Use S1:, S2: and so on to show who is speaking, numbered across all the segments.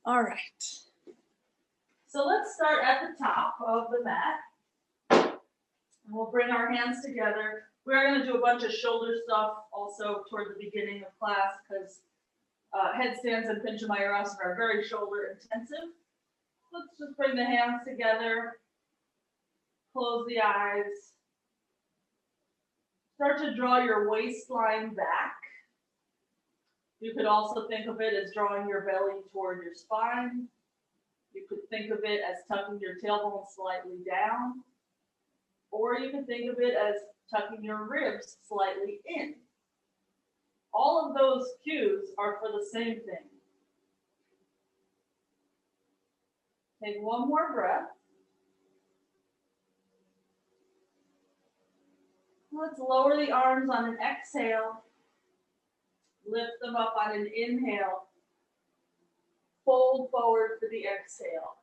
S1: All right. So let's start at the top of the mat. And we'll bring our hands together. We're going to do a bunch of shoulder stuff also toward the beginning of class because headstands and pincha mayurasana are very shoulder intensive. Let's just bring the hands together. Close the eyes. Start to draw your waistline back. You could also think of it as drawing your belly toward your spine. You could think of it as tucking your tailbone slightly down. Or you can think of it as tucking your ribs slightly in. All of those cues are for the same thing. Take one more breath. Let's lower the arms on an exhale. Lift them up on an inhale. Fold forward for the exhale.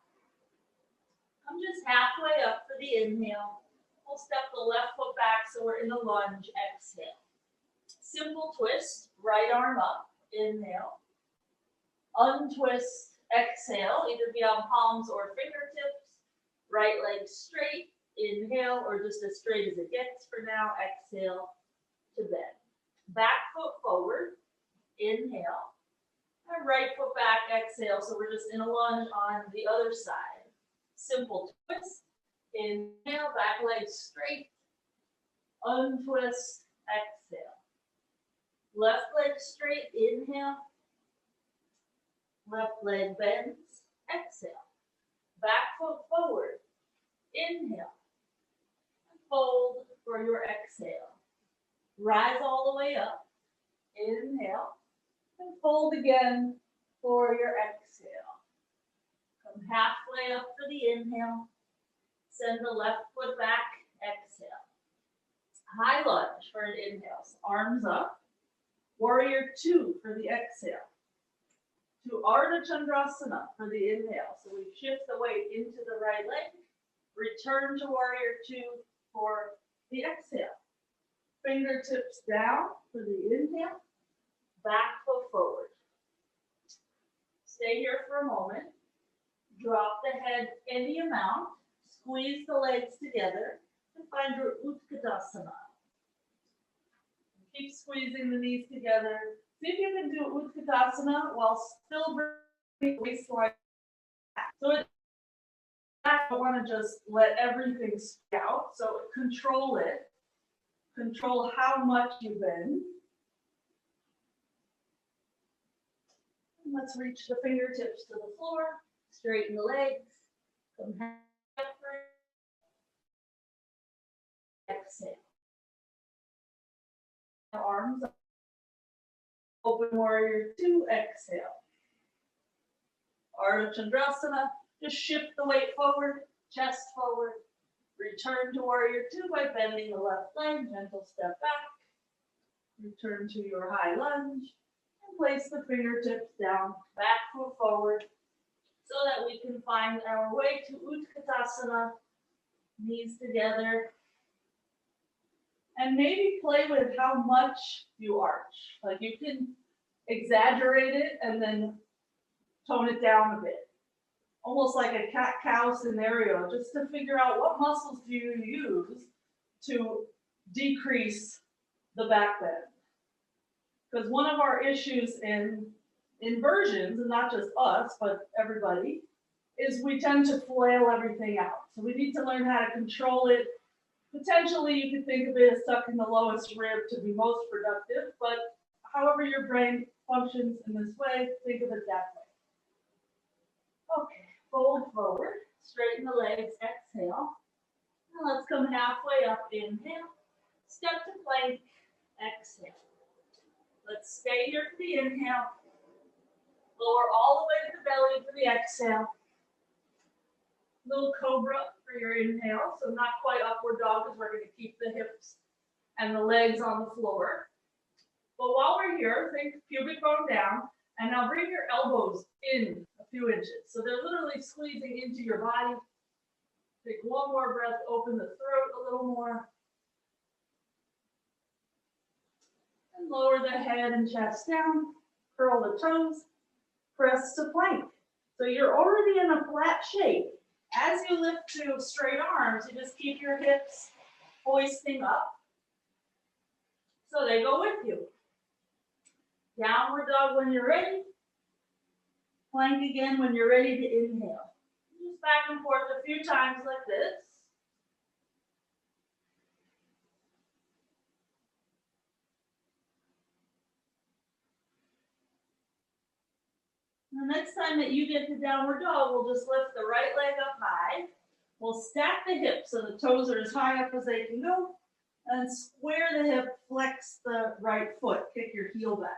S1: Come just halfway up for the inhale. We'll step the left foot back so we're in the lunge. Exhale. Simple twist. Right arm up. Inhale. Untwist. Exhale. Either be on palms or fingertips. Right leg straight. Inhale, or just as straight as it gets for now. Exhale to bend. Back foot forward. Inhale. And right foot back. Exhale. So we're just in a lunge on the other side. Simple twist. Inhale, back leg straight. Untwist, exhale. Left leg straight, inhale. Left leg bends, exhale. Back foot forward, inhale. Fold for your exhale. Rise all the way up, inhale. And fold again for your exhale. Come halfway up for the inhale. Send the left foot back, exhale. High lunge for an inhale, arms up. Warrior two for the exhale. To Ardha Chandrasana for the inhale. So we shift the weight into the right leg. Return to warrior two for the exhale. Fingertips down for the inhale. Back foot forward. Stay here for a moment. Drop the head any amount. Squeeze the legs together and find your Utkatasana. Keep squeezing the knees together. See if you can do Utkatasana while still bringing the waistline back. So I don't want to just let everything spread out. So control it. Control how much you bend. And let's reach the fingertips to the floor. Straighten the legs. Come halfway. Exhale. Arms up. Open warrior two, exhale. Ardha Chandrasana, just shift the weight forward, chest forward. Return to warrior two by bending the left leg, gentle step back. Return to your high lunge and place the fingertips down, back foot forward, so that we can find our way to Utkatasana, knees together. And maybe play with how much you arch. Like you can exaggerate it and then tone it down a bit. Almost like a cat-cow scenario, just to figure out what muscles do you use to decrease the back bend. Because one of our issues in inversions, and not just us, but everybody, is we tend to flail everything out. So we need to learn how to control it. Potentially, you could think of it as tucking the lowest rib to be most productive, but however your brain functions in this way, think of it that way. Okay, fold forward, straighten the legs, exhale. Now let's come halfway up, inhale. Step to plank, exhale. Let's stay here for the inhale. Lower all the way to the belly for the exhale. Little cobra for your inhale, so not quite upward dog because we're going to keep the hips and the legs on the floor. But while we're here, think pubic bone down, and now bring your elbows in a few inches. So they're literally squeezing into your body. Take one more breath, open the throat a little more. And lower the head and chest down, curl the toes, press to plank. So you're already in a flat shape. As you lift to straight arms, you just keep your hips hoisting up so they go with you. Downward dog when you're ready. Plank again when you're ready to inhale. Just back and forth a few times like this. The next time that you get to downward dog, we'll just lift the right leg up high. We'll stack the hips so the toes are as high up as they can go. And square the hip, flex the right foot, kick your heel back.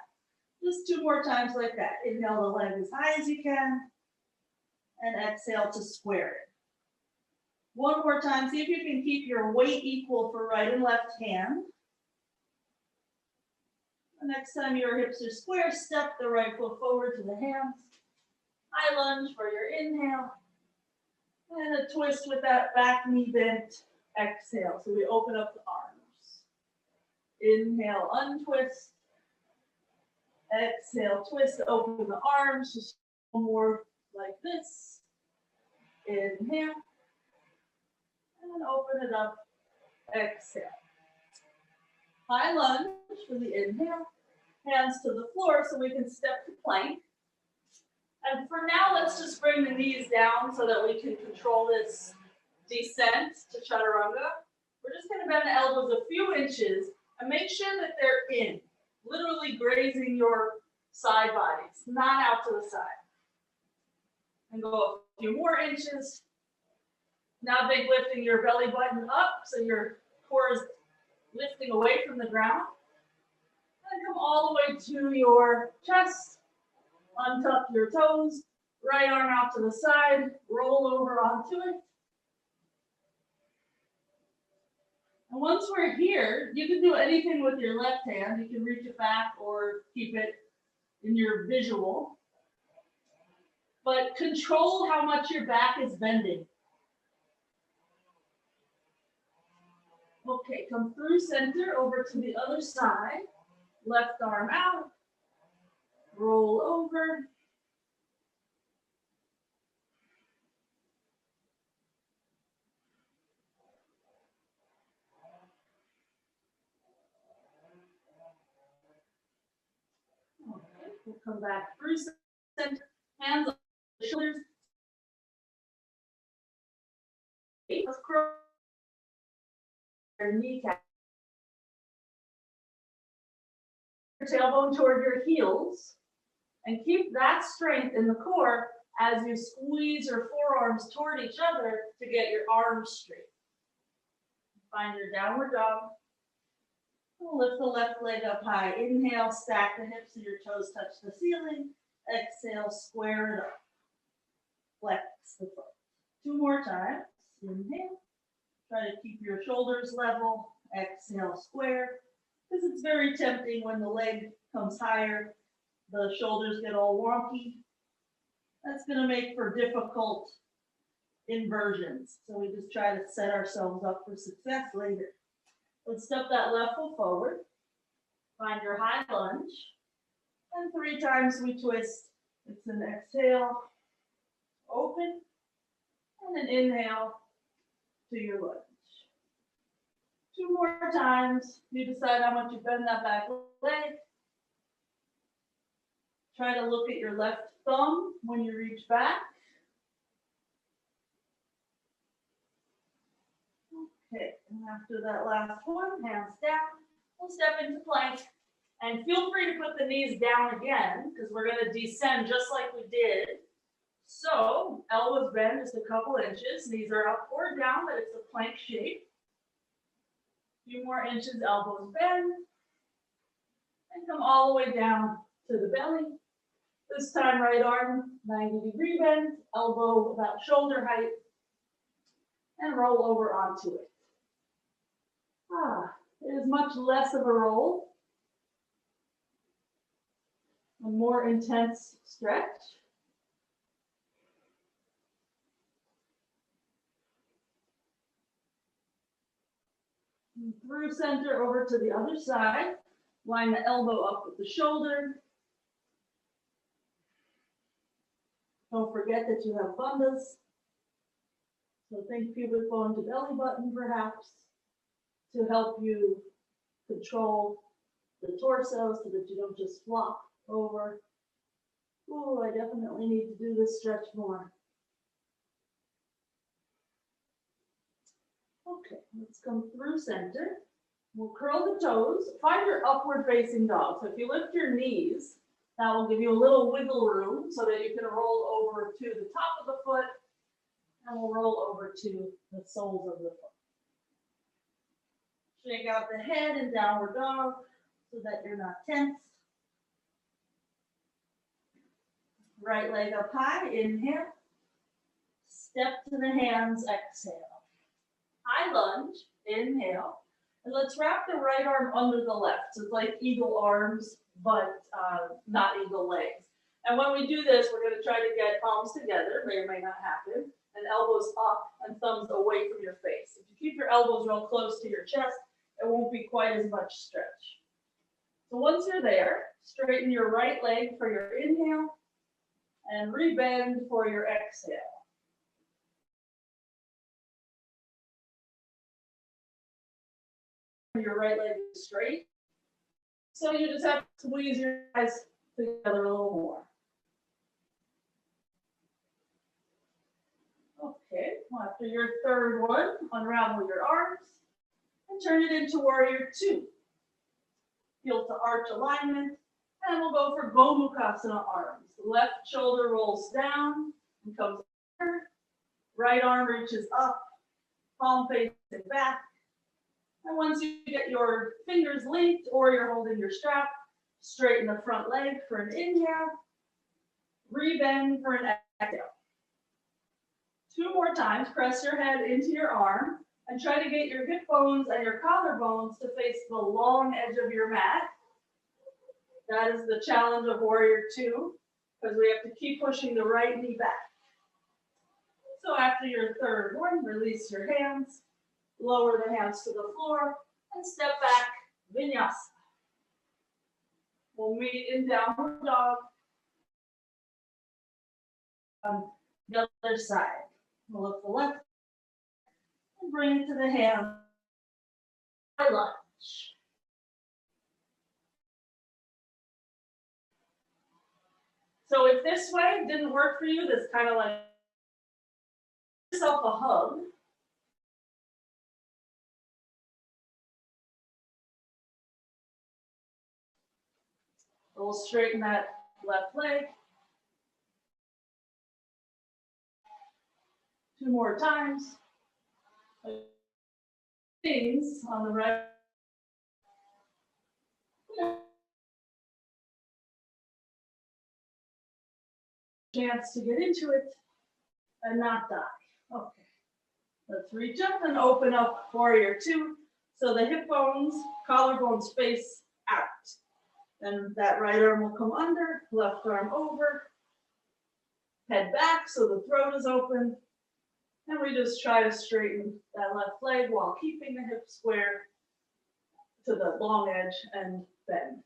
S1: Just 2 more times like that. Inhale the leg as high as you can. And exhale to square it. 1 more time. See if you can keep your weight equal for right and left hand. The next time your hips are square, step the right foot forward to the hands. High lunge for your inhale. And a twist with that back knee bent. Exhale. So we open up the arms. Inhale, untwist. Exhale, twist, open the arms. Just 1 more like this. Inhale. And open it up. Exhale. High lunge for the inhale. Hands to the floor so we can step to plank. And for now, let's just bring the knees down so that we can control this descent to chaturanga. We're just going to bend the elbows a few inches and make sure that they're in, literally grazing your side bodies, not out to the side. And go a few more inches. Now think lifting your belly button up so your core is lifting away from the ground. And come all the way to your chest. Untuck your toes, right arm out to the side, roll over onto it. And once we're here, you can do anything with your left hand. You can reach it back or keep it in your visual. But control how much your back is bending. Okay, come through center over to the other side. Left arm out. Roll over. Okay, we'll come back through center. Hands on the shoulders. Let's cross your kneecap. Your tailbone toward your heels. And keep that strength in the core as you squeeze your forearms toward each other to get your arms straight. Find your downward dog. Lift the left leg up high. Inhale, stack the hips so your toes touch the ceiling. Exhale, square it up. Flex the foot. 2 more times. Inhale. Try to keep your shoulders level. Exhale, square. Because it's very tempting when the leg comes higher. The shoulders get all wonky. That's going to make for difficult inversions. So we just try to set ourselves up for success later. Let's step that left foot forward. Find your high lunge. And 3 times we twist. It's an exhale, open, and an inhale to your lunge. 2 more times. You decide how much you bend that back leg. Try to look at your left thumb when you reach back. Okay, and after that last one, hands down. We'll step into plank. And feel free to put the knees down again, because we're going to descend just like we did. So, elbows bend just a couple inches. Knees are up or down, but it's a plank shape. A few more inches, elbows bend. And come all the way down to the belly. This time, right arm, 90-degree bend, elbow about shoulder height, and roll over onto it. It is much less of a roll. A more intense stretch. And through center over to the other side. Line the elbow up with the shoulder. Don't forget that you have bandhas. So think pubic bone to belly button perhaps to help you control the torso so that you don't just flop over. Ooh, I definitely need to do this stretch more. Okay, let's come through center. We'll curl the toes. Find your upward facing dog. So if you lift your knees, that will give you a little wiggle room so that you can roll over to the top of the foot and we'll roll over to the soles of the foot. Shake out the head in downward dog so that you're not tense. Right leg up high, inhale. Step to the hands, exhale. High lunge, inhale. And let's wrap the right arm under the left. So it's like eagle arms, but not eagle legs. And when we do this, we're going to try to get palms together, may or may not happen, and elbows up and thumbs away from your face. If you keep your elbows real close to your chest, it won't be quite as much stretch. So once you're there, straighten your right leg for your inhale and rebend for your exhale. Your right leg is straight. So you just have to squeeze your eyes together a little more. Okay, after your third one, unravel your arms and turn it into warrior two. Heel to arch alignment, and we'll go for Gomukhasana arms. Left shoulder rolls down and comes over. Right arm reaches up, palm facing back. And once you get your fingers linked or you're holding your strap, straighten the front leg for an inhale, rebend for an exhale. Two more times, press your head into your arm and try to get your hip bones and your collarbones to face the long edge of your mat. That is the challenge of warrior two, because we have to keep pushing the right knee back. So after your third one, release your hands, lower the hands to the floor, and step back, vinyasa. We'll meet in downward dog on the other side. We'll lift the left and bring it to the hand. High lunge. So if this way didn't work for you, this kind of like give yourself a hug. We'll straighten that left leg. Two more times. Things on the right. Chance to get into it and not die. Okay. Let's reach up and open up warrior two. So the hip bones, collarbones face out. Then that right arm will come under, left arm over, head back so the throat is open. And we just try to straighten that left leg while keeping the hip square to the long edge and bend.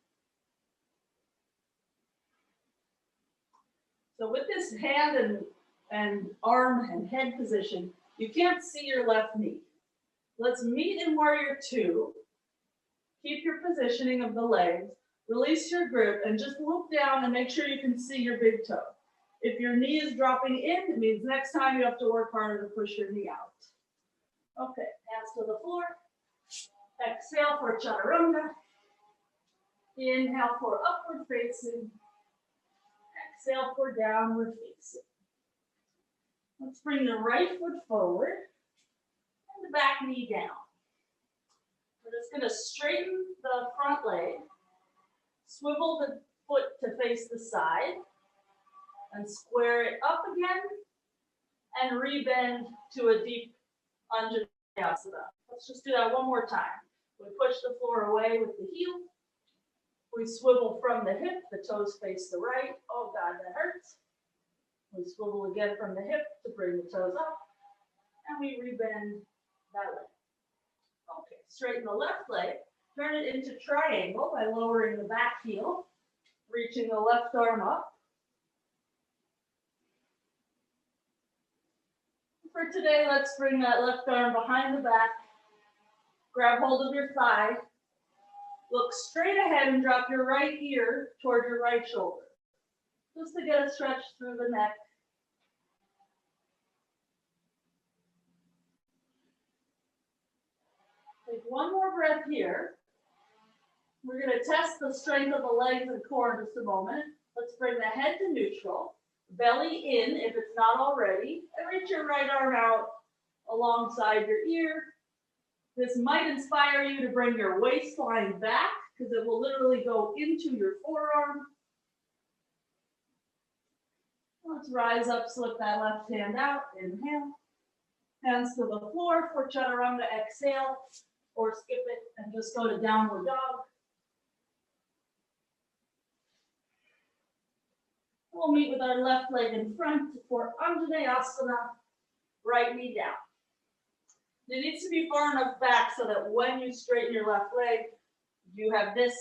S1: So with this hand and arm and head position, you can't see your left knee. Let's meet in warrior two. Keep your positioning of the legs, release your grip, and just look down and make sure you can see your big toe. If your knee is dropping in, it means next time you have to work harder to push your knee out. Okay, hands to the floor. Exhale for chaturanga. Inhale for upward facing. Exhale for downward facing. Let's bring the right foot forward and the back knee down. We're just going to straighten the front leg, swivel the foot to face the side, and square it up again, and rebend to a deep Anjaneyasana. Let's just do that one more time. We push the floor away with the heel. We swivel from the hip, the toes face the right. Oh God, that hurts. We swivel again from the hip to bring the toes up, and we rebend that leg. Okay, straighten the left leg, turn it into triangle by lowering the back heel, reaching the left arm up. For today, let's bring that left arm behind the back. Grab hold of your thigh. Look straight ahead and drop your right ear toward your right shoulder. Just to get a stretch through the neck. Take one more breath here. We're going to test the strength of the legs and core in just a moment. Let's bring the head to neutral. Belly in if it's not already. And reach your right arm out alongside your ear. This might inspire you to bring your waistline back because it will literally go into your forearm. Let's rise up, slip that left hand out. Inhale. Hands to the floor for chaturanga. Exhale. Or skip it and just go to downward dog. We'll meet with our left leg in front for Asana, right knee down. It needs to be far enough back so that when you straighten your left leg, you have this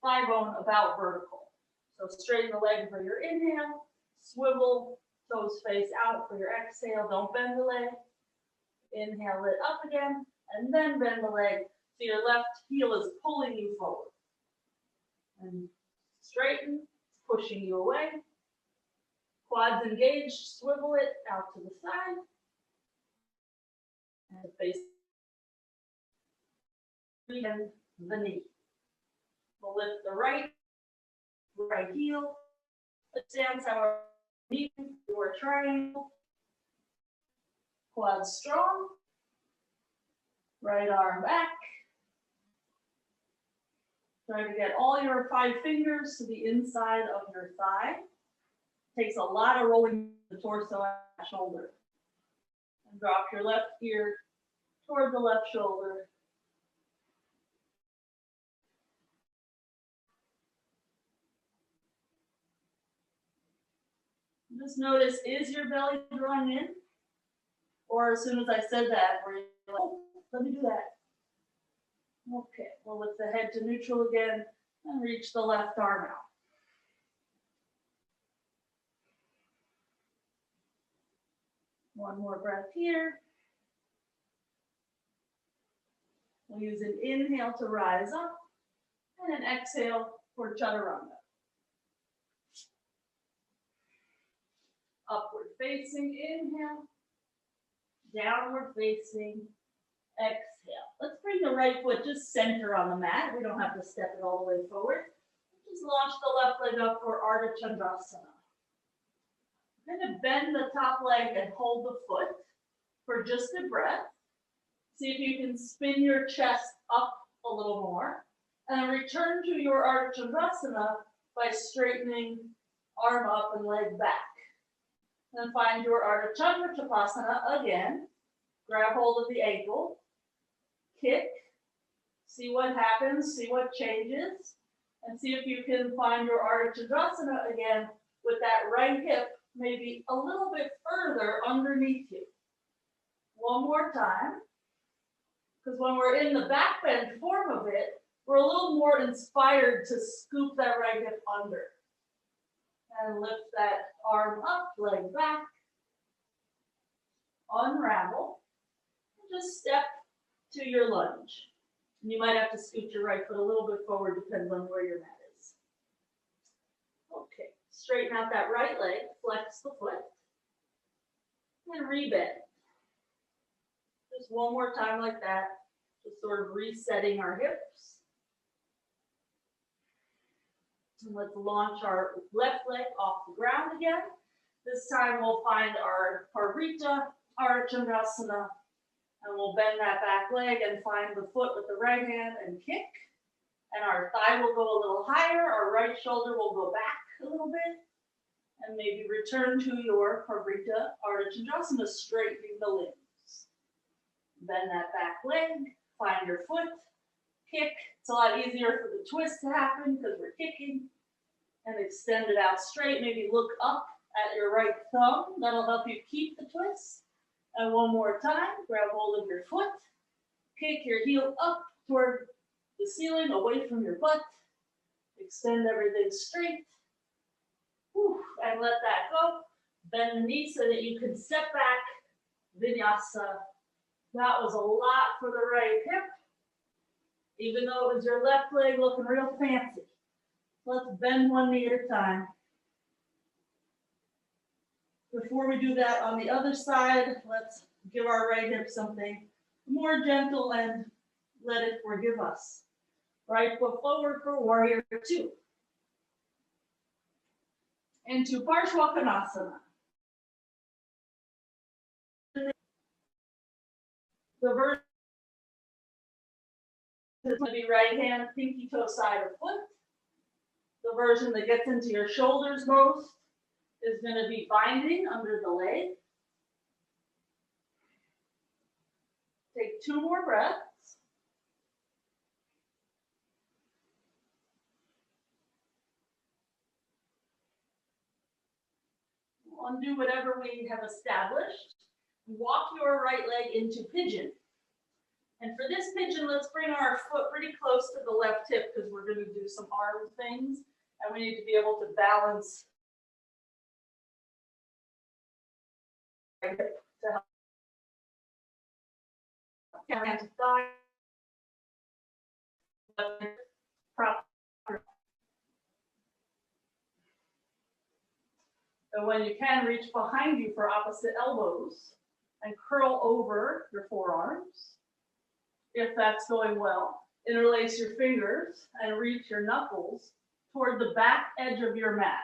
S1: thigh bone about vertical. So straighten the leg for your inhale, swivel, toes face out for your exhale. Don't bend the leg. Inhale it up again, and then bend the leg so your left heel is pulling you forward. And straighten, pushing you away. Quads engaged, swivel it out to the side. And face and the knee. We'll lift the right heel. It stands our knee or triangle. Quads strong. Right arm back. Try to get all your 5 fingers to the inside of your thigh. Takes a lot of rolling the torso and shoulder. And drop your left ear toward the left shoulder. Just notice, is your belly drawing in? Or as soon as I said that, were you like, oh, let me do that. Okay, well, with the head to neutral again, and reach the left arm out. One more breath here. We'll use an inhale to rise up and an exhale for chaturanga. Upward facing, inhale. Downward facing, exhale. Let's bring the right foot just center on the mat. We don't have to step it all the way forward. Just launch the left leg up for Ardha Chandrasana. I'm going to bend the top leg and hold the foot for just a breath. See if you can spin your chest up a little more. And return to your Ardha Chandrasana by straightening arm up and leg back. Then find your Ardha Chandrasana again. Grab hold of the ankle. Kick. See what happens. See what changes. And see if you can find your Ardha Chandrasana again with that right hip maybe a little bit further underneath you. One more time. Because when we're in the back bend form of it, we're a little more inspired to scoop that right hip under. And lift that arm up, leg back. Unravel. And just step to your lunge. And you might have to scoot your right foot a little bit forward, depends on where your mat is. Okay, straighten out that right leg, flex the foot. And rebend. Just one more time like that, just sort of resetting our hips. And let's launch our left leg off the ground again. This time we'll find our Viparita, Ardha Chandrasana, and we'll bend that back leg and find the foot with the right hand and kick. And our thigh will go a little higher, our right shoulder will go back a little bit. And maybe return to your Viparita, Ardha Chandrasana, straightening the limbs. Bend that back leg, find your foot, kick. It's a lot easier for the twist to happen because we're kicking. And extend it out straight. Maybe look up at your right thumb. That'll help you keep the twist. And one more time, grab hold of your foot. Kick your heel up toward the ceiling, away from your butt. Extend everything straight. Whew, and let that go. Bend the knee so that you can step back Vinyasa. That was a lot for the right hip, even though it was your left leg looking real fancy. Let's bend one knee at a time. Before we do that on the other side, let's give our right hip something more gentle and let it forgive us. Right foot forward for warrior two. Into Parshvakonasana. The version is going to be right hand, pinky toe, side of foot. The version that gets into your shoulders most is going to be binding under the leg. Take 2 more breaths. Undo whatever we have established. Walk your right leg into pigeon. And for this pigeon, let's bring our foot pretty close to the left hip because we're going to do some arm things. And we need to be able to balance to help hand to thigh. And when you can, reach behind you for opposite elbows and curl over your forearms. If that's going well, interlace your fingers and reach your knuckles toward the back edge of your mat.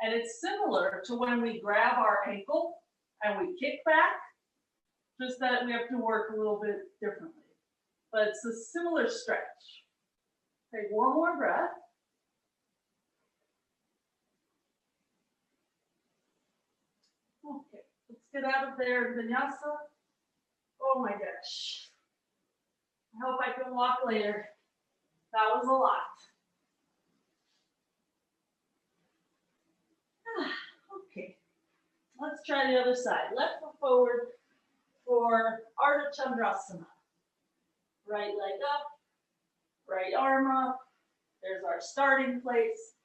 S1: And it's similar to when we grab our ankle and we kick back, just that we have to work a little bit differently. But it's a similar stretch. Take one more breath. Okay, let's get out of there in Vinyasa. Oh my gosh. I hope I can walk later. That was a lot. Okay, let's try the other side. Left foot forward for Ardha Chandrasana. Right leg up, right arm up. There's our starting place.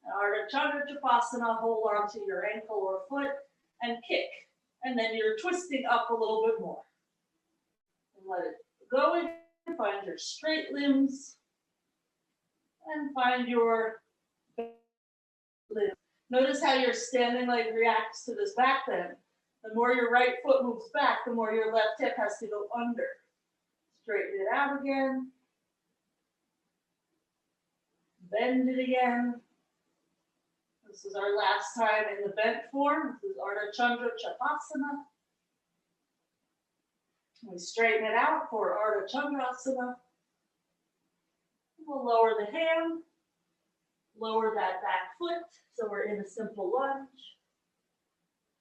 S1: Ardha Chandrasana, hold onto your ankle or foot and kick. And then you're twisting up a little bit more. And let it go in. Find your straight limbs and find your limbs. Notice how your standing leg reacts to this back bend. The more your right foot moves back, the more your left hip has to go under. Straighten it out again. Bend it again. This is our last time in the bent form. This is Ardha Chandrasana. We straighten it out for Ardha Chandrasana. We'll lower the hand, lower that back foot, so we're in a simple lunge.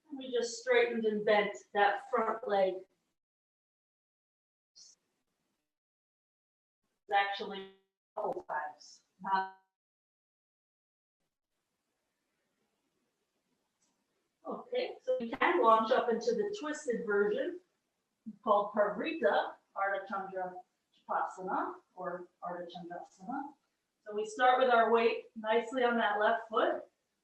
S1: And we just straightened and bent that front leg. It's actually a couple times. Okay, so we can launch up into the twisted version called Viparita, Ardha Chandrasana, or Ardha Dandasana. So we start with our weight nicely on that left foot.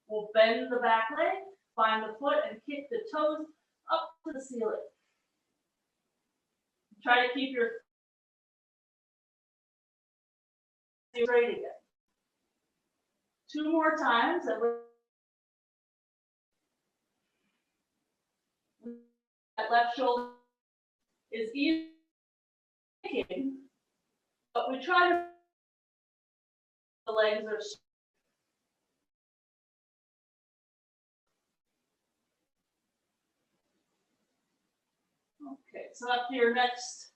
S1: We'll bend the back leg, find the foot, and kick the toes up to the ceiling. Try to keep your straight again. 2 more times. That left shoulder is even kicking, but we try to the legs are okay. So up to your next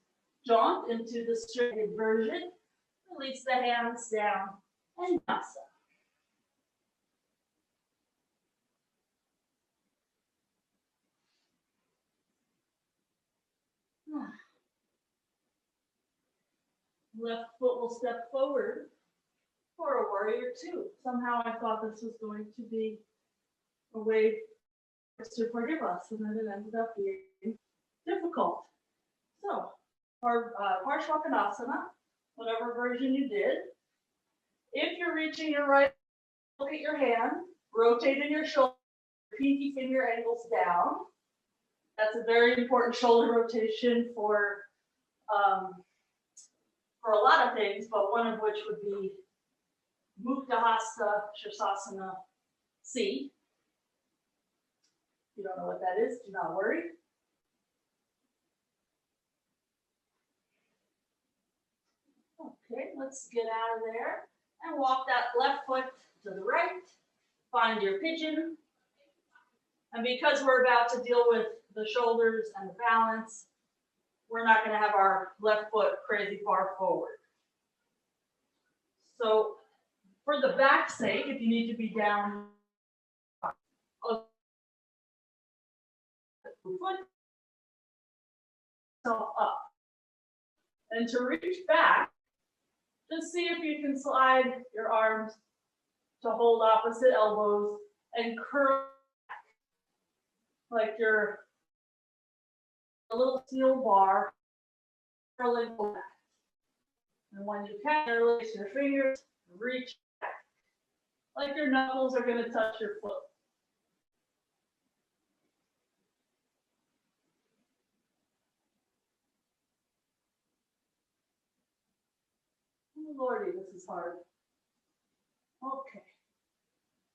S1: jaunt into the straightened version, release the hands down and nasa. Left foot will step forward for a warrior two. Somehow I thought this was going to be a way to forgive us, and then it ended up being difficult. So, for Parshvakonasana, whatever version you did, if you're reaching your right, look at your hand, rotate in your shoulder, pinky finger angles down. That's a very important shoulder rotation for a lot of things, but one of which would be Mukta Hasta Shirsasana C. If you don't know what that is, do not worry. Okay, let's get out of there and walk that left foot to the right. Find your pigeon. And because we're about to deal with the shoulders and the balance, we're not going to have our left foot crazy far forward. So for the back's sake, if you need to be down, foot up. And to reach back, just see if you can slide your arms to hold opposite elbows and curl back like you're a little steel bar curling back. And when you can, release your fingers, reach back like your knuckles are going to touch your foot. Oh, Lordy, this is hard. Okay,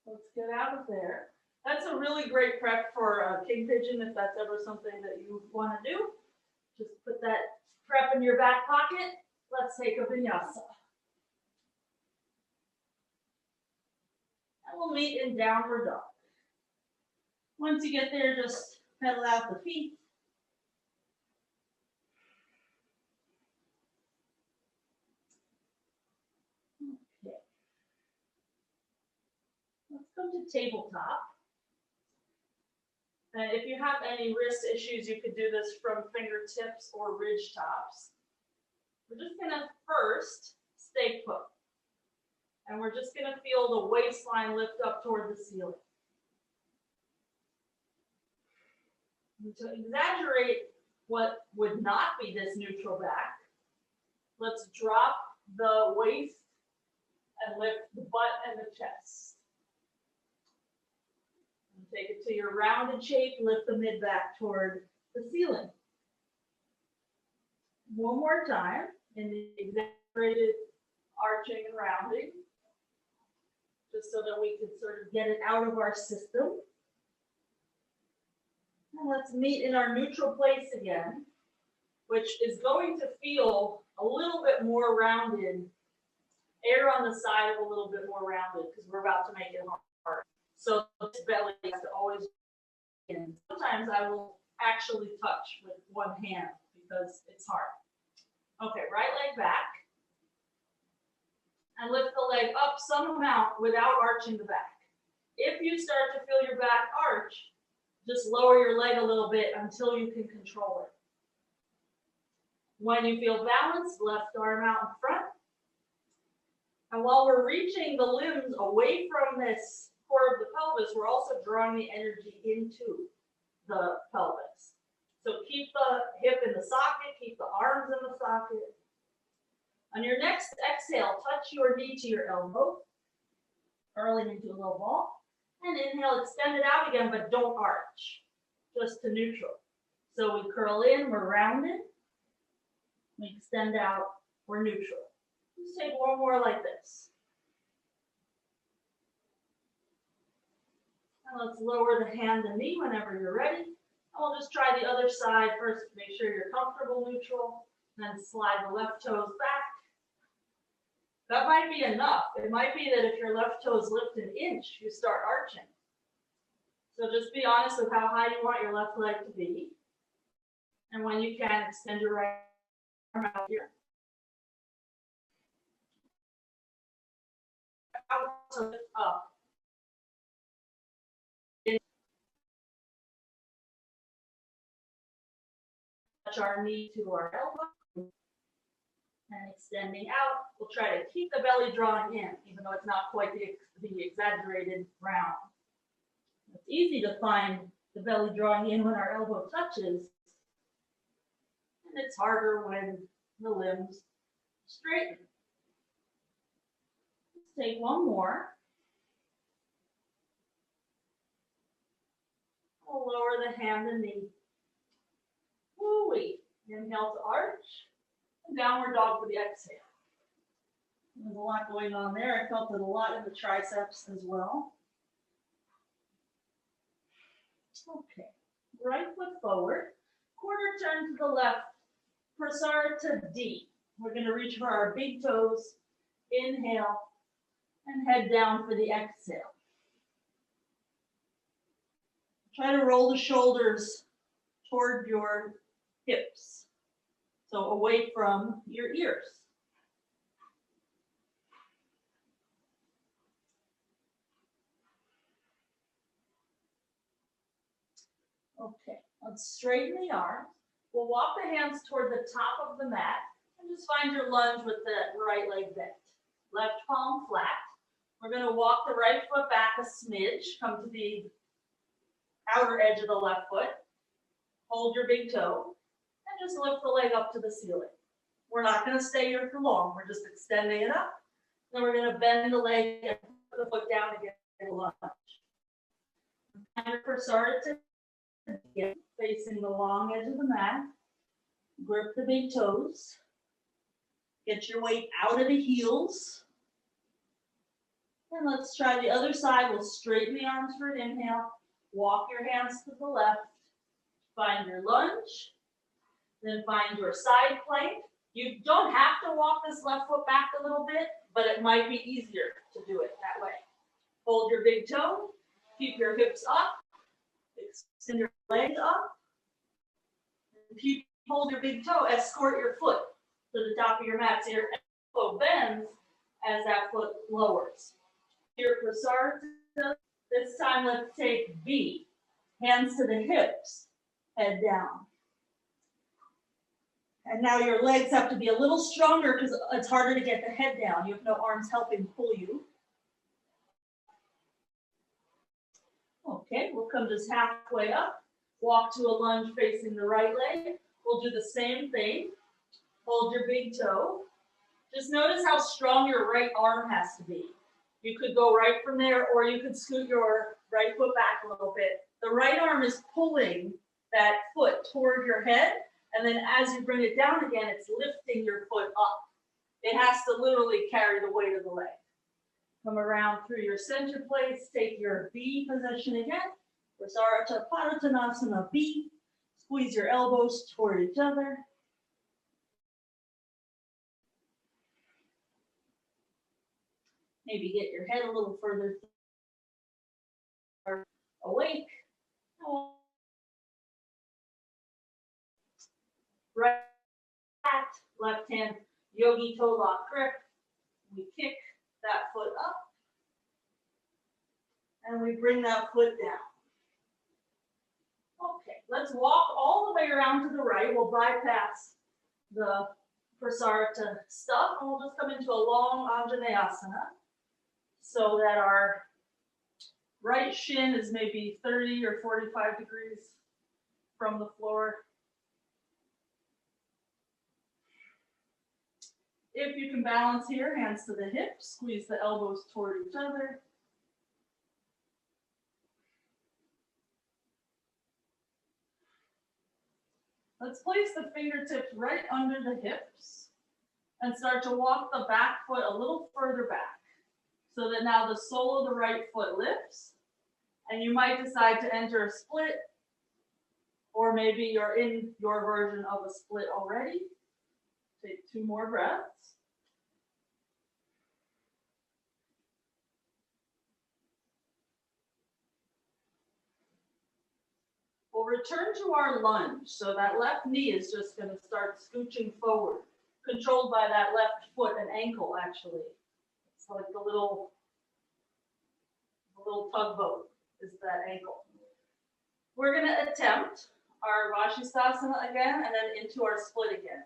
S1: let's get out of there. That's a really great prep for a king pigeon if that's ever something that you want to do. Just put that prep in your back pocket. Let's take a vinyasa. And we'll meet in downward dog. Once you get there, just pedal out the feet. Okay. Let's come to tabletop. And if you have any wrist issues, you could do this from fingertips or ridge tops. We're just going to first stay put. And we're just going to feel the waistline lift up toward the ceiling. And to exaggerate what would not be this neutral back, let's drop the waist and lift the butt and the chest. And take it to your rounded shape, lift the mid back toward the ceiling. One more time in the exaggerated arching and rounding, just so that we can sort of get it out of our system. And let's meet in our neutral place again, which is going to feel a little bit more rounded. Air on the side of a little bit more rounded because we're about to make it hard. So this belly has to always be in. Sometimes I will actually touch with one hand because it's hard. Okay, right leg back. And lift the leg up some amount without arching the back. If you start to feel your back arch, just lower your leg a little bit until you can control it. When you feel balanced, left arm out in front. And while we're reaching the limbs away from this core of the pelvis, we're also drawing the energy into the pelvis. So keep the hip in the socket, keep the arms in the socket. On your next exhale, touch your knee to your elbow, curling into a little ball. And inhale, extend it out again, but don't arch, just to neutral. So we curl in, we're rounded. We extend out, we're neutral. Let's take one more like this. And let's lower the hand and knee whenever you're ready. And we'll just try the other side first. Make sure you're comfortable neutral. Then slide the left toes back. That might be enough. It might be that if your left toes lift an inch, you start arching. So just be honest with how high you want your left leg to be. And when you can, extend your right arm out here. Out to lift up. Touch our knee to our elbow. And extending out, we'll try to keep the belly drawing in, even though it's not quite the exaggerated round. It's easy to find the belly drawing in when our elbow touches, and it's harder when the limbs straighten. Let's take one more. We'll lower the hand and knee. slowly inhale to arch, and downward dog for the exhale. There's a lot going on there. I felt it a lot in the triceps as well. Okay, right foot forward, quarter turn to the left, Viparita D. We're going to reach for our big toes, inhale, and head down for the exhale. Try to roll the shoulders toward your hips, so away from your ears. Okay, let's straighten the arms. We'll walk the hands toward the top of the mat and just find your lunge with the right leg bent. Left palm flat. We're going to walk the right foot back a smidge, come to the outer edge of the left foot. Hold your big toe and just lift the leg up to the ceiling. We're not going to stay here for long. We're just extending it up. Then we're going to bend the leg and put the foot down again and lunge. And Viparita, facing the long edge of the mat. Grip the big toes. Get your weight out of the heels. And let's try the other side. We'll straighten the arms for an inhale. Walk your hands to the left. Find your lunge. Then find your side plank. You don't have to walk this left foot back a little bit, but it might be easier to do it that way. Hold your big toe. Keep your hips up. Extend your legs up. And hold your big toe. Escort your foot to the top of your mat so your elbow bends as that foot lowers. Your Viparita. This time let's take V. Hands to the hips. Head down. And now your legs have to be a little stronger because it's harder to get the head down. You have no arms helping pull you. Okay, we'll come just halfway up. Walk to a lunge facing the right leg. We'll do the same thing. Hold your big toe. Just notice how strong your right arm has to be. You could go right from there, or you could scoot your right foot back a little bit. The right arm is pulling that foot toward your head, and then as you bring it down again, it's lifting your foot up. It has to literally carry the weight of the leg. Come around through your center place, take your B position again. Viparita Padottanasana B. Squeeze your elbows toward each other. Maybe get your head a little further awake. Right hat, left hand, yogi toe lock grip. We kick that foot up. And we bring that foot down. Okay, let's walk all the way around to the right. We'll bypass the Viparita stuff, and we'll just come into a long Asana so that our right shin is maybe 30 or 45 degrees from the floor. If you can balance here, hands to the hips, squeeze the elbows toward each other. Let's place the fingertips right under the hips and start to walk the back foot a little further back so that now the sole of the right foot lifts, and you might decide to enter a split, or maybe you're in your version of a split already. Take 2 more breaths. We'll return to our lunge. So that left knee is just going to start scooching forward, controlled by that left foot and ankle, actually. It's like the little tugboat is that ankle. We're going to attempt our Vashisthasana again and then into our split again.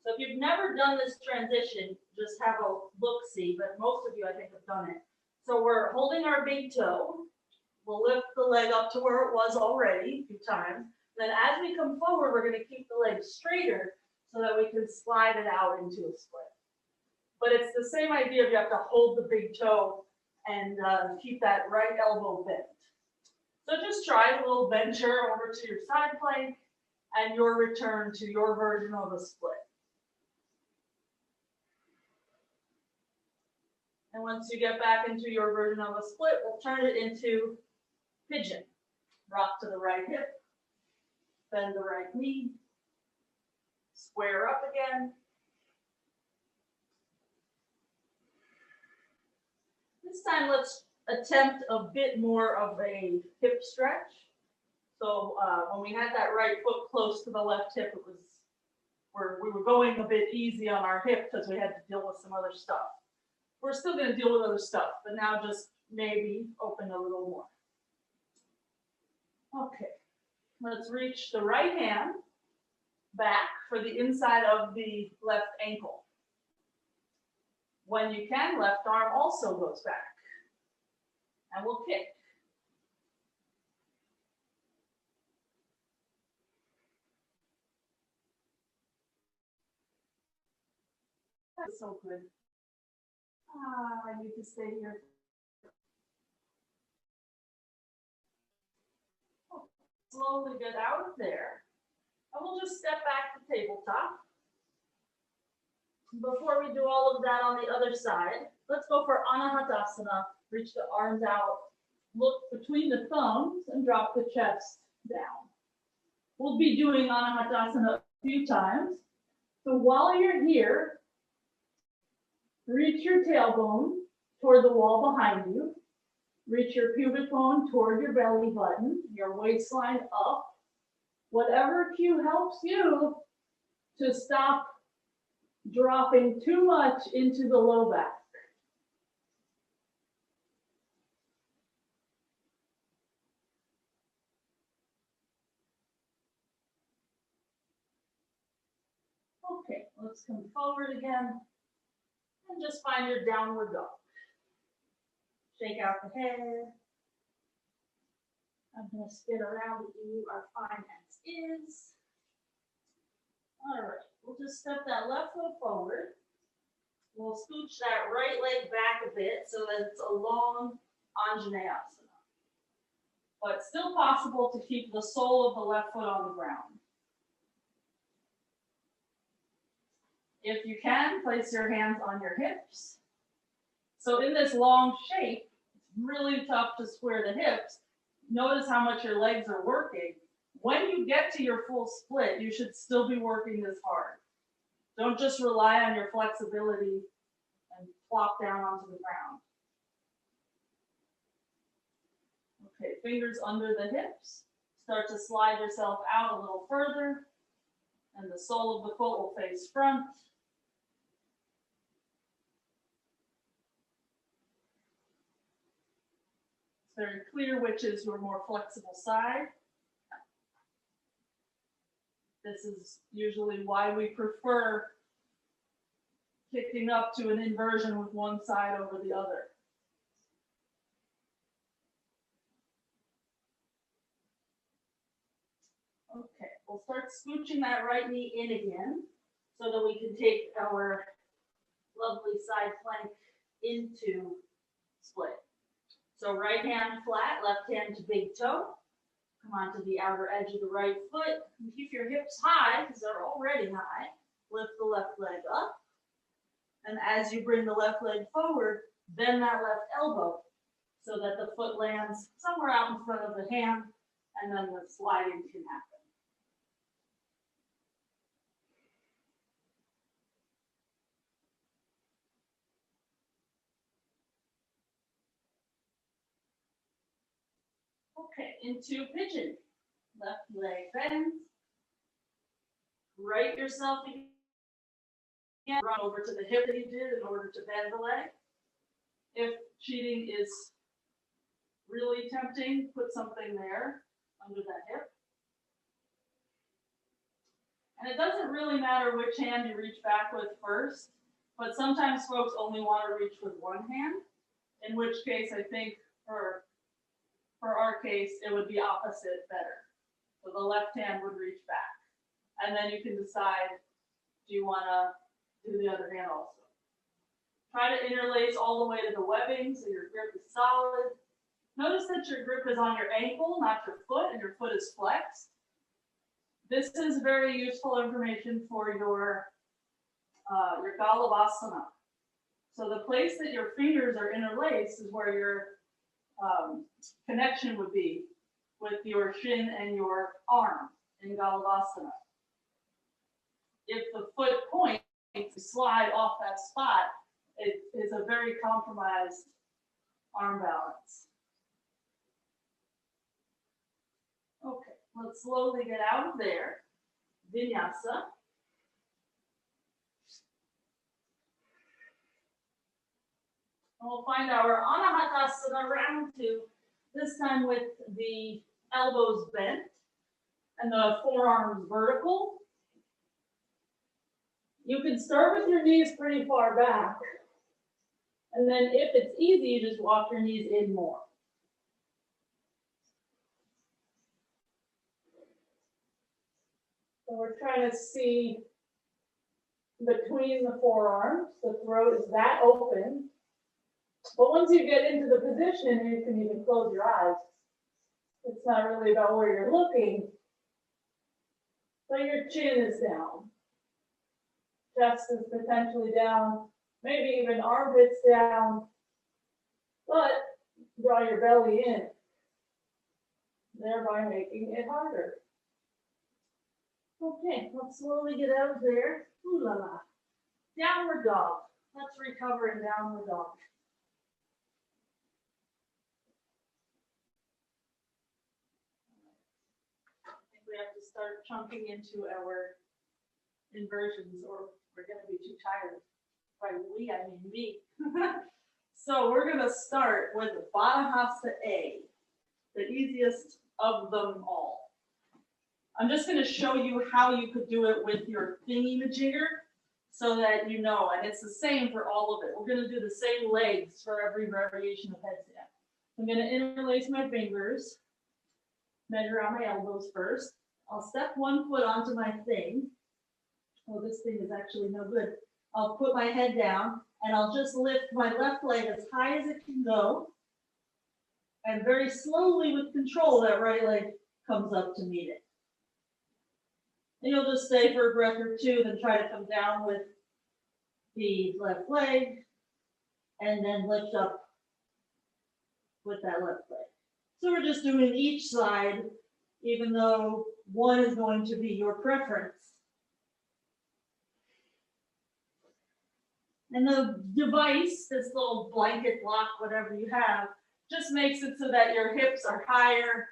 S1: So if you've never done this transition, just have a look-see, but most of you, I think, have done it. So we're holding our big toe. We'll lift the leg up to where it was already a few times. Then as we come forward, we're going to keep the leg straighter so that we can slide it out into a split. But it's the same idea of you have to hold the big toe and keep that right elbow bent. So just try a little venture over to your side plank. and your return to your version of a split. And once you get back into your version of a split, we'll turn it into pigeon. Rock to the right hip, bend the right knee, square up again. This time, let's attempt a bit more of a hip stretch. So when we had that right foot close to the left hip, it was we were going a bit easy on our hip because we had to deal with some other stuff. We're still going to deal with other stuff, but now just maybe open a little more. Okay, let's reach the right hand back for the inside of the left ankle. When you can, left arm also goes back. And we'll kick. That's so good. I need to stay here. Oh, slowly get out of there. And we'll just step back to tabletop. Before we do all of that on the other side, let's go for anahata. Reach the arms out, look between the thumbs, and drop the chest down. We'll be doing anahata a few times. So while you're here, reach your tailbone toward the wall behind you. Reach your pubic bone toward your belly button, your waistline up. Whatever cue helps you to stop dropping too much into the low back. Okay, let's come forward again and just find your downward dog. Shake out the hair. I'm going to spin around with you, are fine as is. All right, we'll just step that left foot forward. We'll scooch that right leg back a bit so that it's a long Anjaneyasana. But still possible to keep the sole of the left foot on the ground. If you can, place your hands on your hips. So in this long shape, it's really tough to square the hips. Notice how much your legs are working. When you get to your full split, you should still be working this hard. Don't just rely on your flexibility and plop down onto the ground. Okay, fingers under the hips. Start to slide yourself out a little further, and the sole of the foot will face front. It's very clear which is your more flexible side. This is usually why we prefer kicking up to an inversion with one side over the other. Okay, we'll start scooching that right knee in again so that we can take our lovely side plank into split. So right hand flat, left hand to big toe. Come onto the outer edge of the right foot. And keep your hips high because they're already high. Lift the left leg up. And as you bring the left leg forward, bend that left elbow so that the foot lands somewhere out in front of the hand, and then the sliding can happen. Okay, into pigeon. Left leg bends. Right yourself again. Run over to the hip that you did in order to bend the leg. If cheating is really tempting, put something there under that hip. And it doesn't really matter which hand you reach back with first, but sometimes folks only want to reach with one hand, in which case I think for our case, it would be opposite better. So the left hand would reach back. And then you can decide, do you want to do the other hand also? Try to interlace all the way to the webbing so your grip is solid. Notice that your grip is on your ankle, not your foot, and your foot is flexed. This is very useful information for your Galavasana. So the place that your fingers are interlaced is where your connection would be with your shin and your arm in Galavasana. If the foot points to slide off that spot, it is a very compromised arm balance. Okay, let's slowly get out of there. Vinyasa. And we'll find our Anahatasana round 2, this time with the elbows bent and the forearms vertical. You can start with your knees pretty far back. And then if it's easy, you just walk your knees in more. So we're trying to see between the forearms, the throat is that open. But once you get into the position, you can even close your eyes. It's not really about where you're looking, but your chin is down. Chest is potentially down, maybe even armpits down, but draw your belly in, thereby making it harder. Okay, let's slowly get out of there. Ooh la la. Downward dog. Let's recover in downward dog. I think we have to start chunking into our inversions or we're going to be too tired. By we, I mean me. So we're going to start with Baddha hasta A, the easiest of them all. I'm just going to show you how you could do it with your thingy-majigger so that you know, and it's the same for all of it. We're going to do the same legs for every variation of headstand. I'm going to interlace my fingers, measure out my elbows first. I'll step one foot onto my thing. Oh, this thing is actually no good. I'll put my head down and I'll just lift my left leg as high as it can go. And very slowly with control, that right leg comes up to meet it. And you'll just stay for a breath or two, then try to come down with the left leg and then lift up with that left leg. So we're just doing each side, even though one is going to be your preference. And the device, this little blanket block, whatever you have, just makes it so that your hips are higher.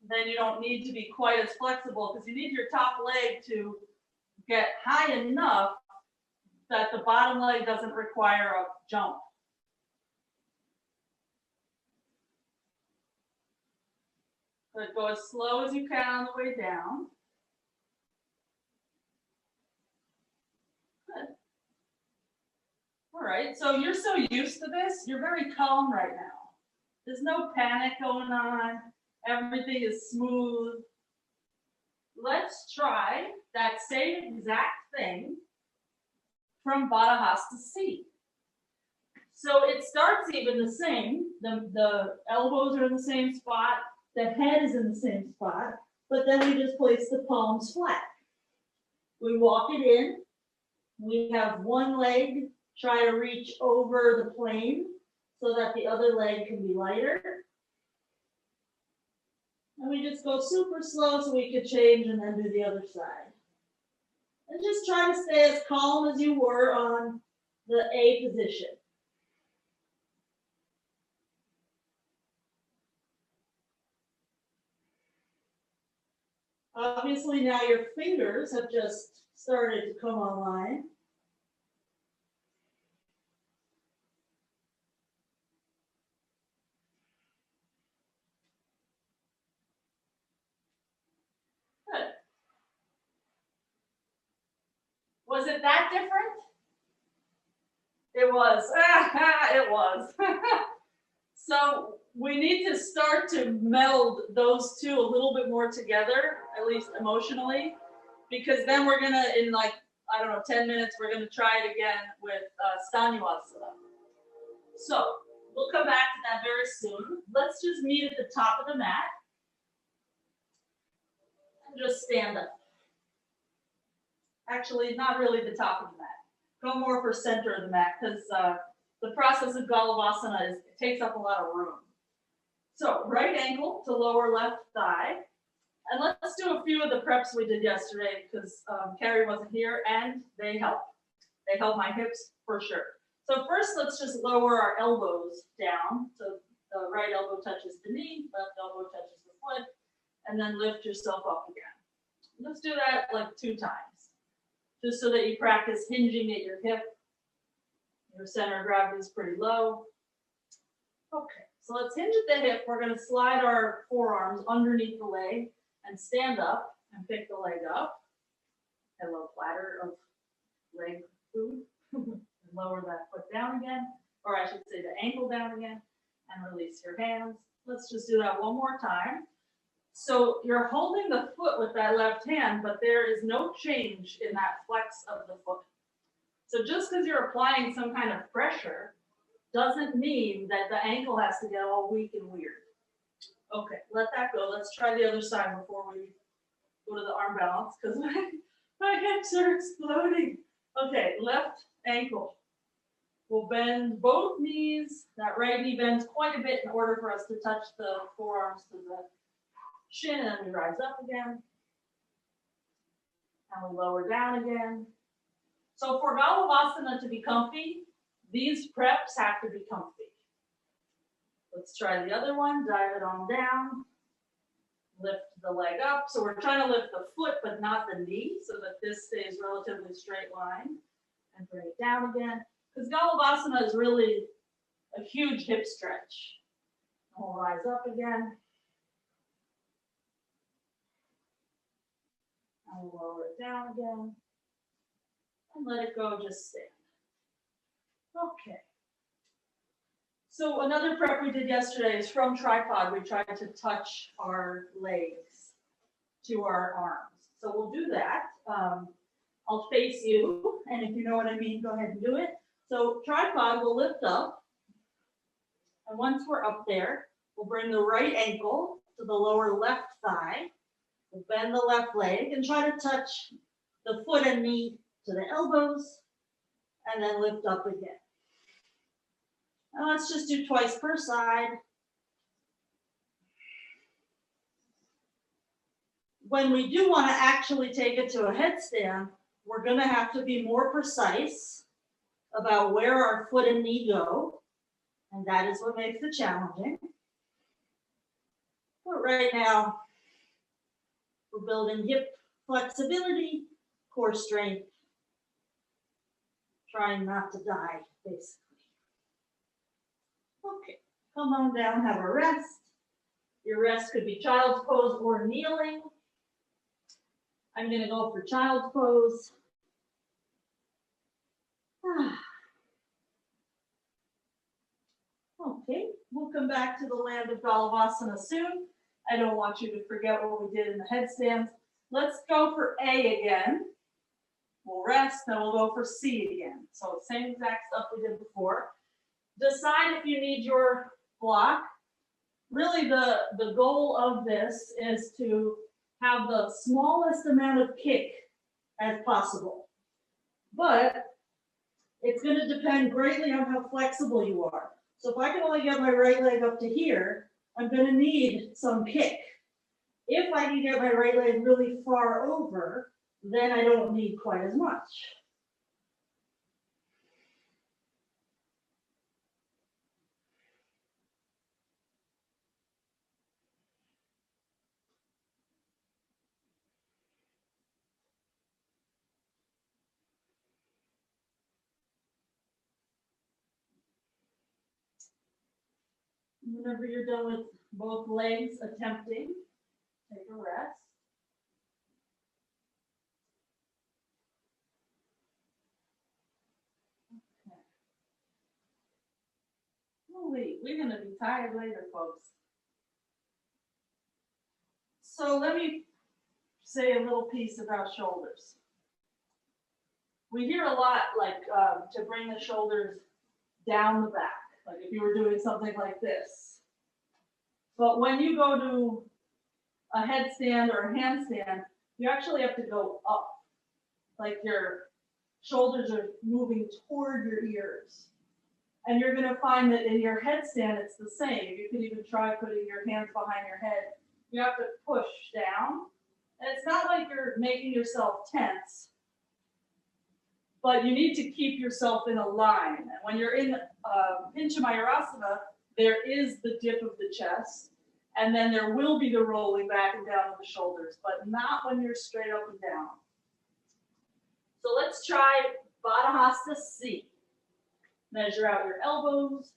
S1: Then you don't need to be quite as flexible because you need your top leg to get high enough that the bottom leg doesn't require a jump. Good, go as slow as you can on the way down. Good. All right, so you're so used to this, you're very calm right now. There's no panic going on. Everything is smooth. Let's try that same exact thing from Baddha hasta C. So it starts even the same. The elbows are in the same spot. The head is in the same spot. But then we just place the palms flat. We walk it in. We have one leg try to reach over the plane so that the other leg can be lighter. And we just go super slow so we could change and then do the other side. And just try to stay as calm as you were on the A position. Obviously now your fingers have just started to come online. Good. Was it that different? It was. It was. So we need to start to meld those two a little bit more together, at least emotionally, because then we're gonna, in like, I don't know, 10 minutes, we're gonna try it again with Stanuasana. So we'll come back to that very soon. Let's just meet at the top of the mat. just stand up. Actually, not really the top of the mat. Go more for center of the mat because the process of Galavasana it takes up a lot of room. So right ankle to lower left thigh. And let's do a few of the preps we did yesterday because Carrie wasn't here and they help. They help my hips for sure. So first, let's just lower our elbows down. So the right elbow touches the knee, left elbow touches the foot, and then lift yourself up again. Let's do that like 2 times, just so that you practice hinging at your hip. Your center of gravity is pretty low. Okay, so let's hinge at the hip. We're going to slide our forearms underneath the leg and stand up and pick the leg up. A little platter of leg food. Lower that foot down again, or I should say the ankle down again, and release your hands. Let's just do that one more time. So you're holding the foot with that left hand, but there is no change in that flex of the foot. So just because you're applying some kind of pressure doesn't mean that the ankle has to get all weak and weird. Okay, let that go. Let's try the other side before we go to the arm balance because my hips are exploding. Okay, left ankle. We'll bend both knees. That right knee bends quite a bit in order for us to touch the forearms to the shin, and then we rise up again. And we lower down again. So for Galavasana to be comfy, these preps have to be comfy. Let's try the other one. Dive it on down. Lift the leg up. So we're trying to lift the foot, but not the knee, so that this stays relatively straight line. And bring it down again. Because Galavasana is really a huge hip stretch. And we'll rise up again. And we'll lower it down again. And let it go, just stand. Okay. So another prep we did yesterday is from tripod. We tried to touch our legs to our arms. So we'll do that. I'll face you, and if you know what I mean, go ahead and do it. So tripod will lift up, and once we're up there, we'll bring the right ankle to the lower left thigh. We'll bend the left leg and try to touch the foot and knee to the elbows, and then lift up again. And let's just do twice per side. When we do want to actually take it to a headstand, we're going to have to be more precise about where our foot and knee go, and that is what makes it challenging. But right now, we're building hip flexibility, core strength, trying not to die, basically. Okay, come on down, have a rest. Your rest could be child's pose or kneeling. I'm going to go for child's pose. Okay, we'll come back to the land of Galavasana soon. I don't want you to forget what we did in the headstands. Let's go for A again. We'll rest, then we'll go for C again. So same exact stuff we did before. Decide if you need your block. Really the goal of this is to have the smallest amount of kick as possible. But it's going to depend greatly on how flexible you are. So if I can only get my right leg up to here, I'm going to need some kick. If I can get my right leg really far over, then I don't need quite as much. Whenever you're done with both legs attempting, take a rest. Okay. Holy, we're going to be tired later, folks. So let me say a little piece about shoulders. We hear a lot like to bring the shoulders down the back. Like if you were doing something like this. But when you go to a headstand or a handstand, you actually have to go up. Like your shoulders are moving toward your ears. And you're going to find that in your headstand, it's the same. You can even try putting your hands behind your head. You have to push down. And it's not like you're making yourself tense, but you need to keep yourself in a line. And when you're in pincha mayurasana, there is the dip of the chest, and then there will be the rolling back and down of the shoulders, but not when you're straight up and down. So let's try Baddha hasta C. Measure out your elbows.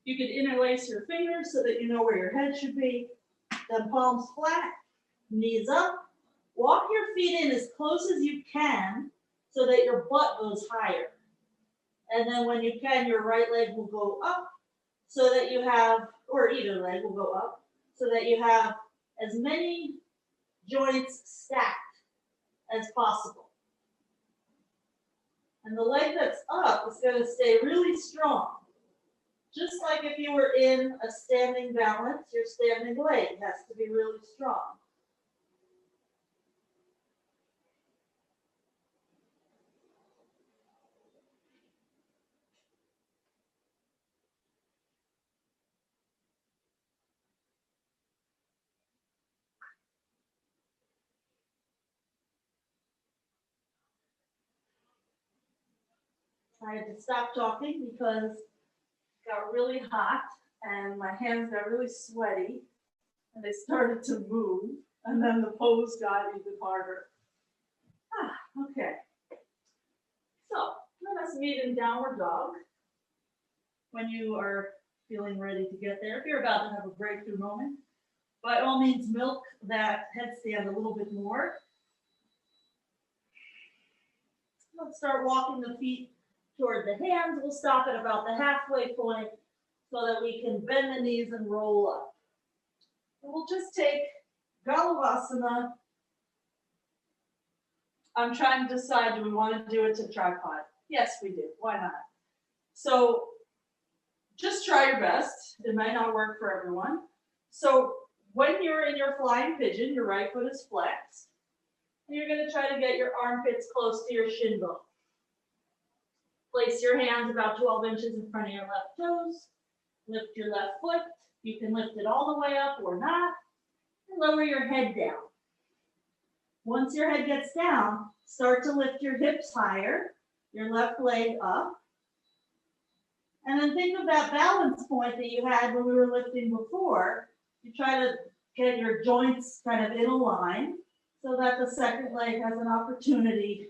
S1: You can interlace your fingers so that you know where your head should be. Then palms flat, knees up. Walk your feet in as close as you can so that your butt goes higher. And then when you can, your right leg will go up so that you have, or either leg will go up, so that you have as many joints stacked as possible. And the leg that's up is going to stay really strong. Just like if you were in a standing balance, your standing leg has to be really strong. I had to stop talking because it got really hot and my hands got really sweaty and they started to move and then the pose got even harder. Okay. So let us meet in downward dog when you are feeling ready to get there. If you're about to have a breakthrough moment, by all means milk that headstand a little bit more. Let's start walking the feet toward the hands. We'll stop at about the halfway point so that we can bend the knees and roll up. And we'll just take Galavasana. I'm trying to decide, do we want to do it to tripod? Yes, we do. Why not? So just try your best. It might not work for everyone. So when you're in your flying pigeon, your right foot is flexed. And you're going to try to get your armpits close to your shin bone. Place your hands about 12 inches in front of your left toes. Lift your left foot. You can lift it all the way up or not. And lower your head down. Once your head gets down, start to lift your hips higher, your left leg up. And then think of that balance point that you had when we were lifting before. You try to get your joints kind of in a line so that the second leg has an opportunity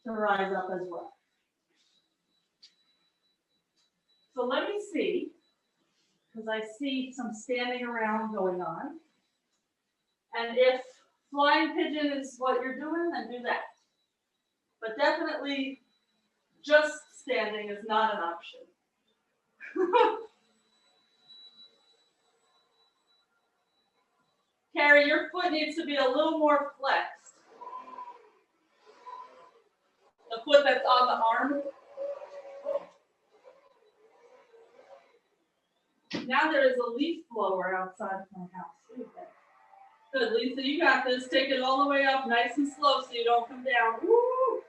S1: to rise up as well. So let me see, because I see some standing around going on. And if flying pigeon is what you're doing, then do that. But definitely just standing is not an option. Carrie, your foot needs to be a little more flexed. The foot that's on the arm. Now there is a leaf blower outside of my house. Good, Lisa, you got this. Take it all the way up nice and slow so you don't come down. Woo!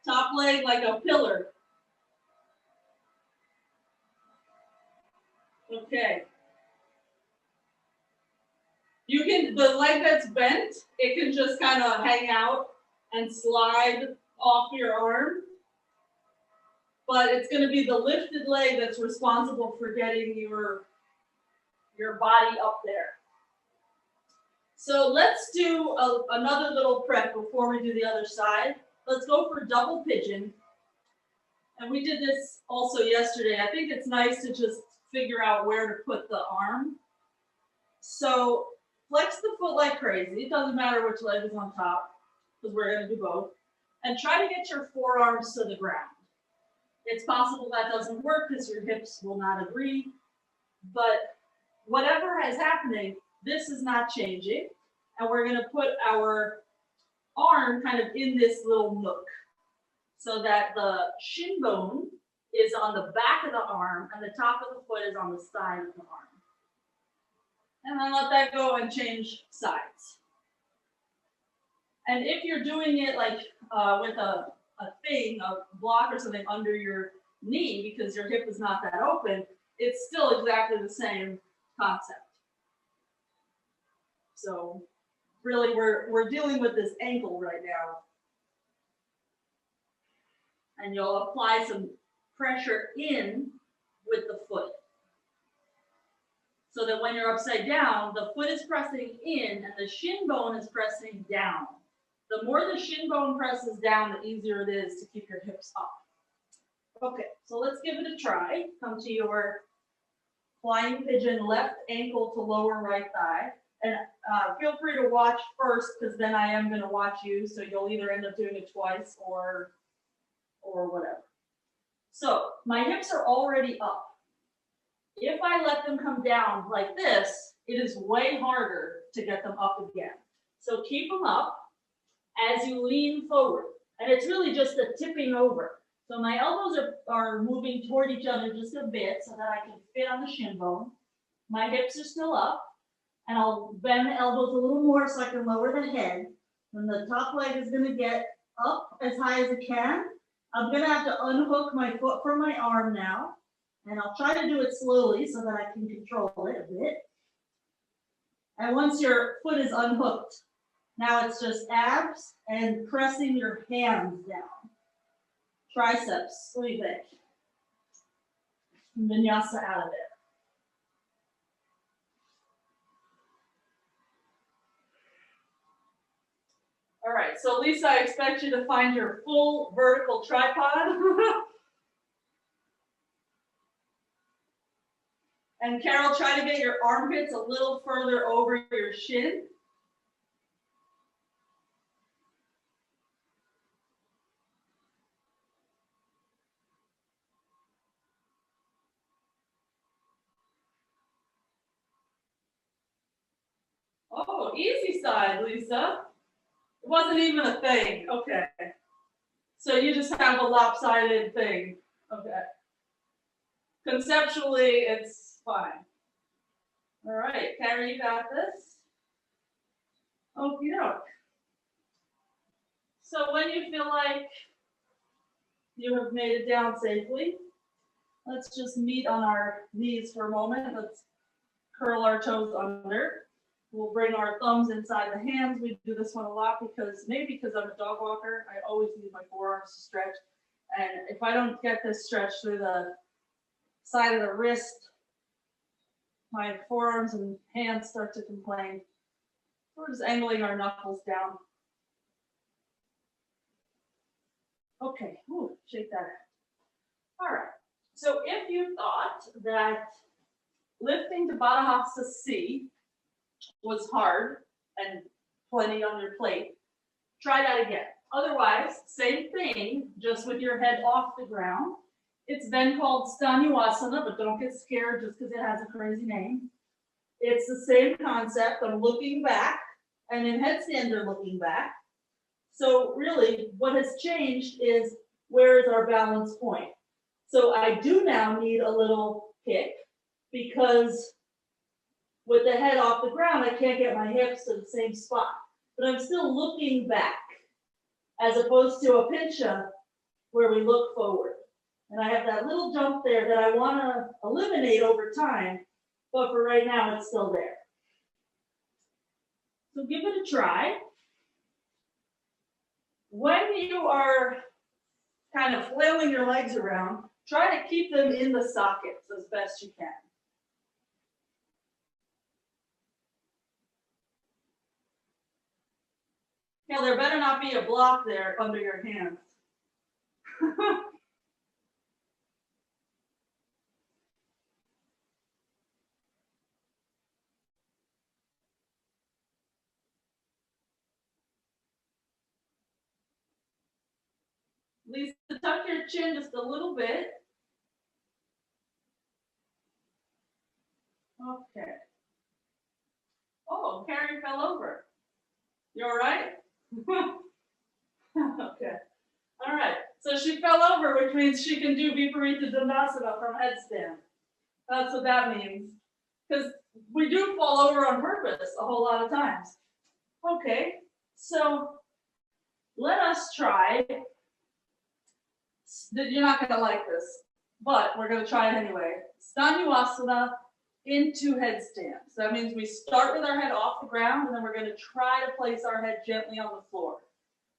S1: Top leg like a pillar. Okay. You can, the leg that's bent, it can just kind of hang out and slide off your arm. But it's going to be the lifted leg that's responsible for getting your body up there. So let's do another little prep before we do the other side. Let's go for double pigeon. And we did this also yesterday. I think it's nice to just figure out where to put the arm. So flex the foot like crazy. It doesn't matter which leg is on top, because we're going to do both. And try to get your forearms to the ground. It's possible that doesn't work because your hips will not agree. But whatever is happening, this is not changing. And we're going to put our arm kind of in this little nook so that the shin bone is on the back of the arm and the top of the foot is on the side of the arm. And then let that go and change sides. And if you're doing it like with a block or something under your knee because your hip is not that open, it's still exactly the same concept. So really we're dealing with this ankle right now. And you'll apply some pressure in with the foot. So that when you're upside down, the foot is pressing in and the shin bone is pressing down. The more the shin bone presses down, the easier it is to keep your hips up. Okay, so let's give it a try. Come to your flying pigeon, left ankle to lower right thigh. And feel free to watch first, because then I am going to watch you, so you'll either end up doing it twice or whatever. So my hips are already up. If I let them come down like this, it is way harder to get them up again. So keep them up as you lean forward. And it's really just a tipping over. So my elbows are moving toward each other just a bit so that I can fit on the shin bone. My hips are still up. And I'll bend the elbows a little more so I can lower the head. And the top leg is going to get up as high as it can. I'm going to have to unhook my foot from my arm now. And I'll try to do it slowly so that I can control it a bit. And once your foot is unhooked, now it's just abs and pressing your hands down. Triceps, squeeze it. Vinyasa out of it. All right, so Lisa, I expect you to find your full vertical tripod. And Carol, try to get your armpits a little further over your shin. Oh, easy side, Lisa. It wasn't even a thing. Okay. So you just have a lopsided thing. Okay. Conceptually, it's fine. All right, Carrie, you got this? Okie doke. So when you feel like you have made it down safely, let's just meet on our knees for a moment. Let's curl our toes under. We'll bring our thumbs inside the hands. We do this one a lot because I'm a dog walker, I always need my forearms to stretch. And if I don't get this stretch through the side of the wrist, my forearms and hands start to complain. We're just angling our knuckles down. Okay, ooh, shake that out. All right, so if you thought that lifting to Baddha Hasta C was hard and plenty on your plate, try that again. Otherwise, same thing, just with your head off the ground. It's then called Stanuasana, but don't get scared just because it has a crazy name. It's the same concept. I'm looking back, and in headstand, you're looking back. So really, what has changed is where is our balance point? So I do now need a little kick because with the head off the ground, I can't get my hips to the same spot. But I'm still looking back as opposed to a pincha where we look forward. And I have that little jump there that I want to eliminate over time, but for right now, it's still there. So give it a try. When you are kind of flailing your legs around, try to keep them in the sockets as best you can. Now, there better not be a block there under your hands. Lisa, tuck your chin just a little bit. Okay. Oh, Karen fell over. You all right? Okay. All right. So she fell over, which means she can do Viparita dandasana from headstand. That's what that means. Because We do fall over on purpose a whole lot of times. Okay, so let us try. You're not going to like this, but we're going to try it anyway. Stanuasana into headstand. So that means we start with our head off the ground, and then we're going to try to place our head gently on the floor.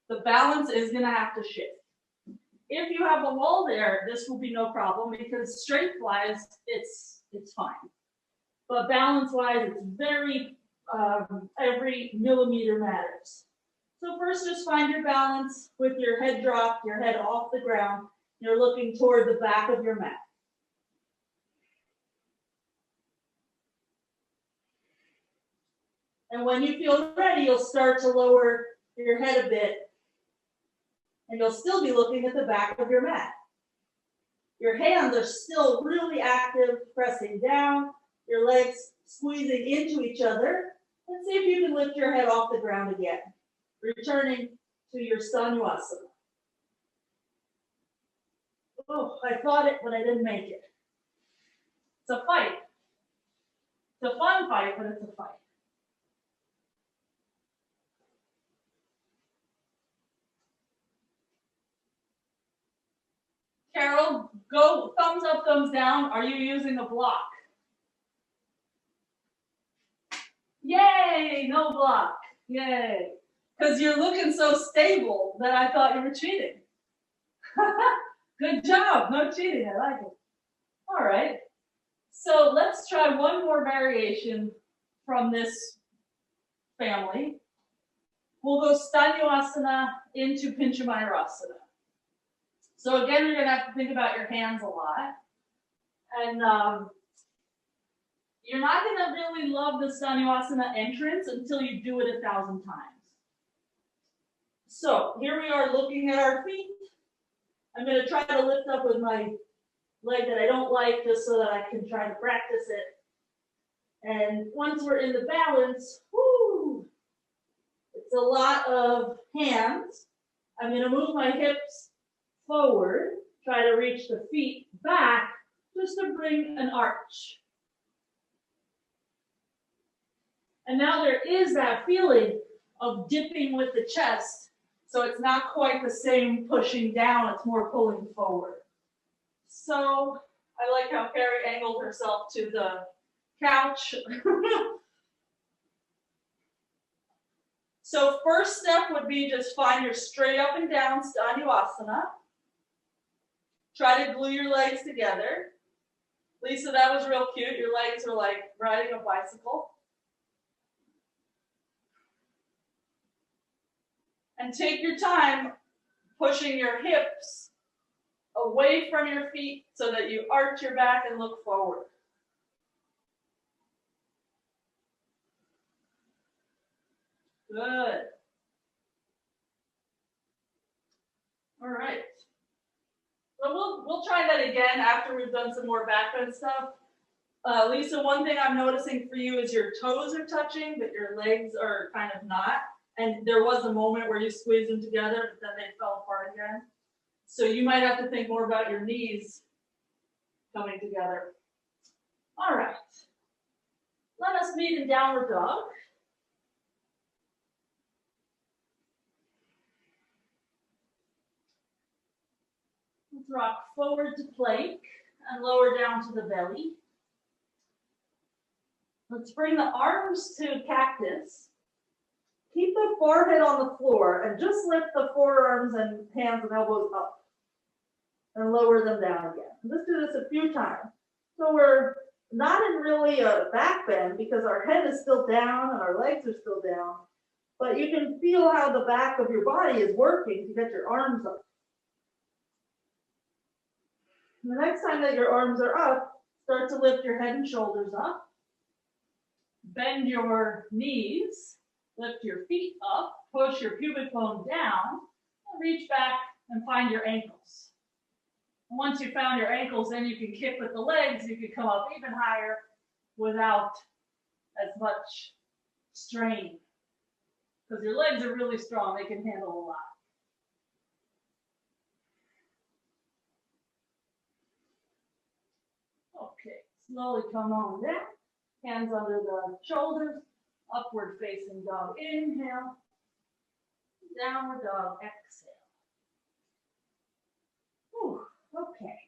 S1: The balance is going to have to shift. If you have a wall there, this will be no problem because strength-wise, it's fine. But balance-wise, it's very, every millimeter matters. So first, just find your balance with your head dropped, your head off the ground. You're looking toward the back of your mat. And when you feel ready, you'll start to lower your head a bit. And you'll still be looking at the back of your mat. Your hands are still really active, pressing down, your legs squeezing into each other. And see if you can lift your head off the ground again, returning to your Stanuasana. Oh, I thought it, but I didn't make it. It's a fight. It's a fun fight, but it's a fight. Carol, go thumbs up, thumbs down. Are you using a block? Yay, no block. Yay. Because you're looking so stable that I thought you were cheating. Good job. No cheating. I like it. All right. So let's try one more variation from this family. We'll go Stanuasana into pincha mayurasana. So again, you're going to have to think about your hands a lot. And you're not going to really love the Stanuasana entrance until you do it 1,000 times. So here we are looking at our feet. I'm going to try to lift up with my leg that I don't like just so that I can try to practice it. And once we're in the balance, whoo, it's a lot of hands. I'm going to move my hips forward, try to reach the feet back just to bring an arch. And now there is that feeling of dipping with the chest, so it's not quite the same pushing down, it's more pulling forward. So I like how Carrie angled herself to the couch. So first step would be just find your straight up and down Stanuasana. Try to glue your legs together. Lisa, that was real cute. Your legs are like riding a bicycle. And take your time pushing your hips away from your feet so that you arch your back and look forward. Good. All right. So we'll try that again after we've done some more back bend stuff. Lisa, one thing I'm noticing for you is your toes are touching, but your legs are kind of not. And there was a moment where you squeezed them together, but then they fell apart again. So you might have to think more about your knees coming together. All right. Let us meet in downward dog. Let's rock forward to plank and lower down to the belly. Let's bring the arms to cactus. Keep the forehead on the floor and just lift the forearms and hands and elbows up and lower them down again. Let's do this a few times. So we're not in really a back bend because our head is still down and our legs are still down, but you can feel how the back of your body is working to get your arms up. The next time that your arms are up, start to lift your head and shoulders up. Bend your knees. Lift your feet up, push your pubic bone down, and reach back and find your ankles. And once you found your ankles, then you can kick with the legs. You can come up even higher without as much strain. Because your legs are really strong. They can handle a lot. Okay, slowly come on down. Hands under the shoulders, upward facing dog, inhale, downward dog, exhale. Whew, okay,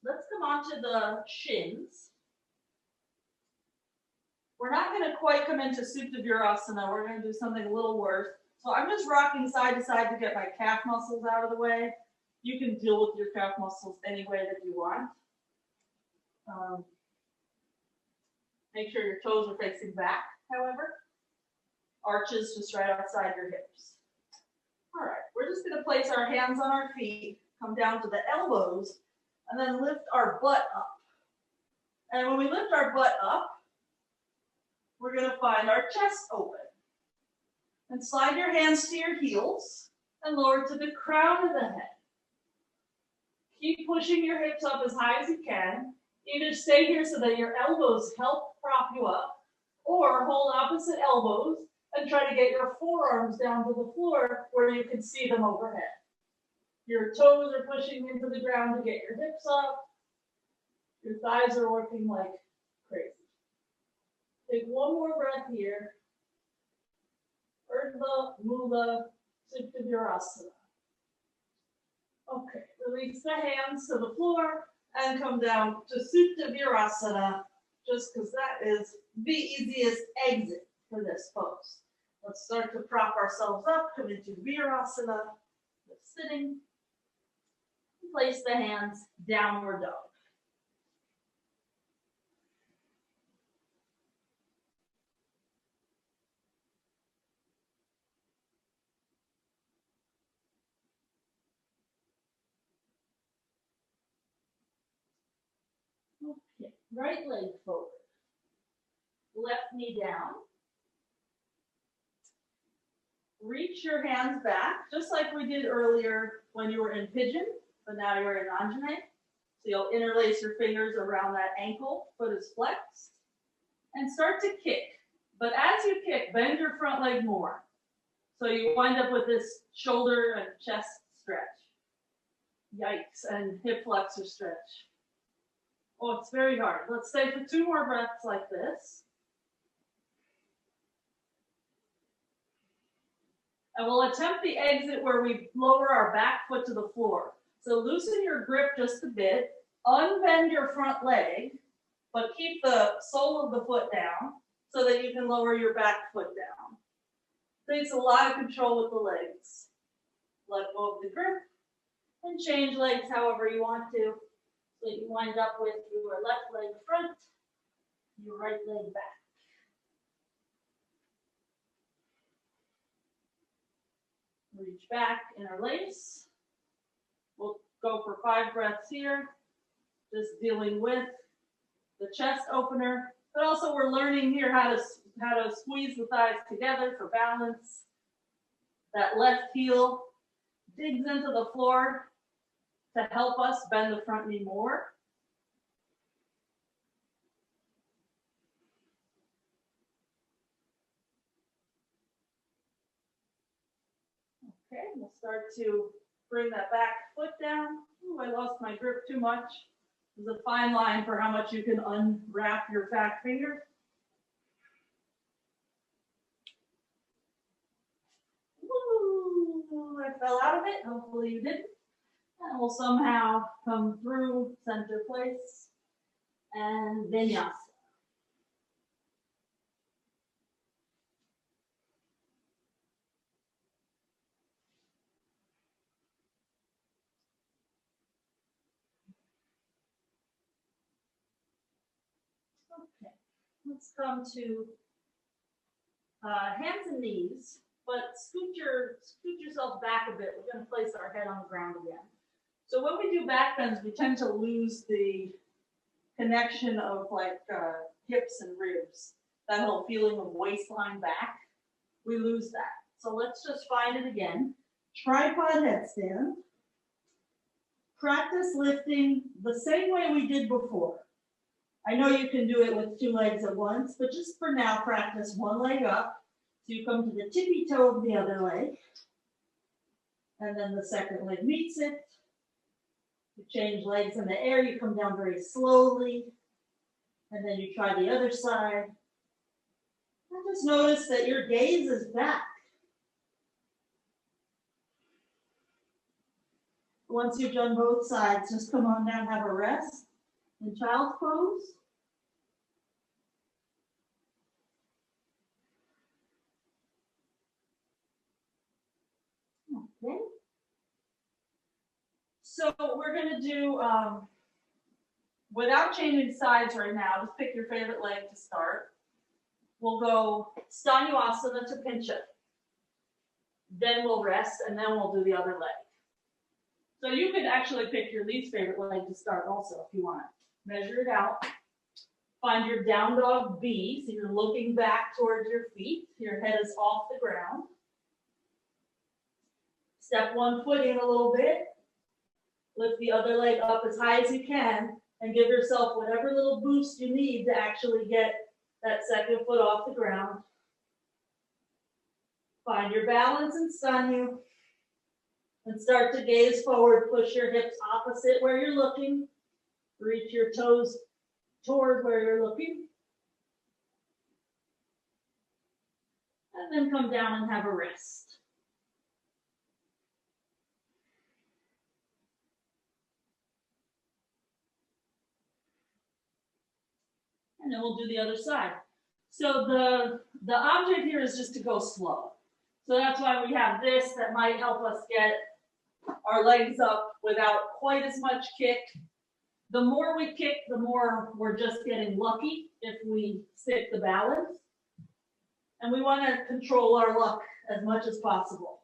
S1: let's come on to the shins. We're not going to quite come into Supta Virasana. We're going to do something a little worse. So I'm just rocking side to side to get my calf muscles out of the way. You can deal with your calf muscles any way that you want. Make sure your toes are facing back, however. Arches just right outside your hips. All right, we're just going to place our hands on our feet, come down to the elbows, and then lift our butt up. And when we lift our butt up, we're going to find our chest open. And slide your hands to your heels and lower to the crown of the head. Keep pushing your hips up as high as you can. Either stay here so that your elbows help prop you up, or hold opposite elbows and try to get your forearms down to the floor where you can see them overhead. Your toes are pushing into the ground to get your hips up. Your thighs are working like crazy. Take one more breath here. Urdhva Mula Supta Virasana. Okay, release the hands to the floor and come down to Supta Virasana, just because that is the easiest exit for this pose. Let's start to prop ourselves up, come into Virasana, sitting. Place the hands, downward dog. Okay, right leg forward, left knee down. Reach your hands back, just like we did earlier when you were in pigeon, but now you're in Anjane. So you'll interlace your fingers around that ankle, foot is flexed, and start to kick. But as you kick, bend your front leg more. So you wind up with this shoulder and chest stretch. Yikes, and hip flexor stretch. Oh, it's very hard. Let's stay for 2 more breaths like this. And we'll attempt the exit where we lower our back foot to the floor. So loosen your grip just a bit, unbend your front leg, but keep the sole of the foot down so that you can lower your back foot down. Takes a lot of control with the legs. Let go of the grip and change legs however you want to. So you wind up with your left leg front, your right leg back. Reach back, interlace. We'll go for 5 breaths here, just dealing with the chest opener, but also we're learning here how to squeeze the thighs together for balance. That left heel digs into the floor to help us bend the front knee more. Okay, we'll start to bring that back foot down. Ooh, I lost my grip too much. There's a fine line for how much you can unwrap your back fingers. Ooh, I fell out of it. Hopefully you didn't. And we'll somehow come through center place and vinyasa. Okay, let's come to hands and knees, but scoot yourself back a bit. We're going to place our head on the ground again. So when we do back bends, we tend to lose the connection of like hips and ribs. That whole feeling of waistline back, we lose that. So let's just find it again. Tripod headstand. Practice lifting the same way we did before. I know you can do it with 2 legs at once, but just for now, practice 1 leg up. So you come to the tippy toe of the other leg, and then the second leg meets it. You change legs in the air, you come down very slowly. And then you try the other side. And just notice that your gaze is back. Once you've done both sides, just come on down, have a rest in child's pose. Okay. So we're going to do, without changing sides right now, just pick your favorite leg to start. We'll go Stanuasana to pincha. Then we'll rest, and then we'll do the other leg. So you could actually pick your least favorite leg to start also if you want. Measure it out. Find your down dog B, so you're looking back towards your feet. Your head is off the ground. Step one foot in a little bit. Lift the other leg up as high as you can and give yourself whatever little boost you need to actually get that second foot off the ground. Find your balance and stanu. And start to gaze forward. Push your hips opposite where you're looking. Reach your toes toward where you're looking. And then come down and have a rest. And then we'll do the other side. So the object here is just to go slow. So that's why we have this that might help us get our legs up without quite as much kick. The more we kick, the more we're just getting lucky if we stick the balance. And we want to control our luck as much as possible.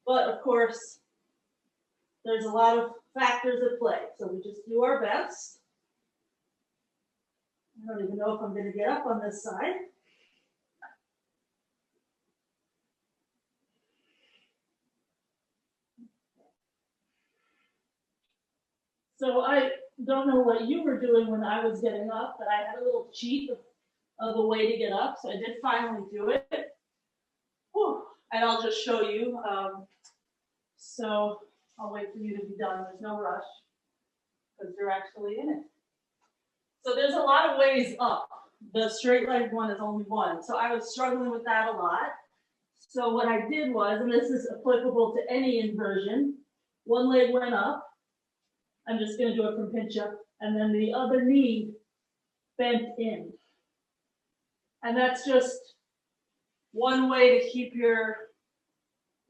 S1: But of course, there's a lot of factors at play. So we just do our best. I don't even know if I'm going to get up on this side. So I don't know what you were doing when I was getting up, but I had a little cheat of a way to get up. So I did finally do it. Whew. And I'll just show you. So I'll wait for you to be done. There's no rush because you're actually in it. So there's a lot of ways up. The straight leg one is only one. So I was struggling with that a lot. So what I did was, and this is applicable to any inversion, one leg went up. I'm just going to do it from pincha. And then the other knee bent in. And that's just one way to keep your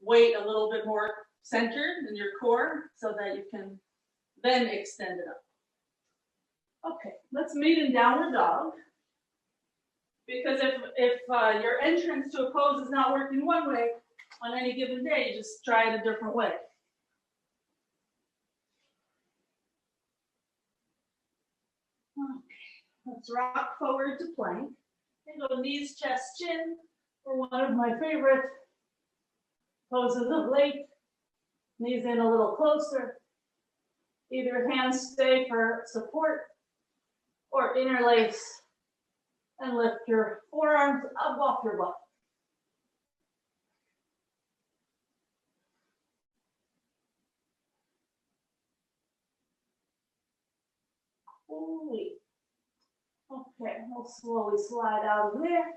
S1: weight a little bit more centered in your core so that you can then extend it up. Okay, let's meet in downward dog. Because if your entrance to a pose is not working one way on any given day, you just try it a different way. Okay, let's rock forward to plank. And go knees, chest, chin for one of my favorite poses of late. Knees in a little closer. Either hands stay for support or interlace and lift your forearms up off your butt. Holy. Okay, we'll slowly slide out of there.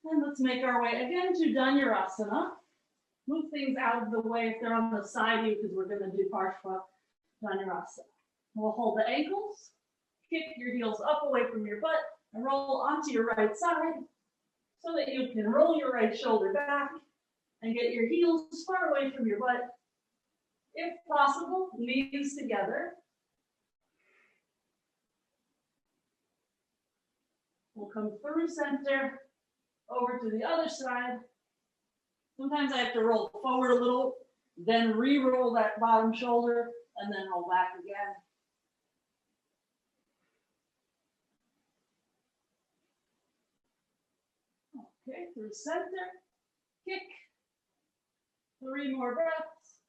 S1: And let's make our way again to dandasana. Move things out of the way if they're on the side of you because we're going to do parshva dandasana. We'll hold the ankles, kick your heels up away from your butt, and roll onto your right side so that you can roll your right shoulder back and get your heels far away from your butt. If possible, knees together. We'll come through center, over to the other side. Sometimes I have to roll forward a little, then re-roll that bottom shoulder, and then roll back again. Okay, through center, kick, 3 more breaths.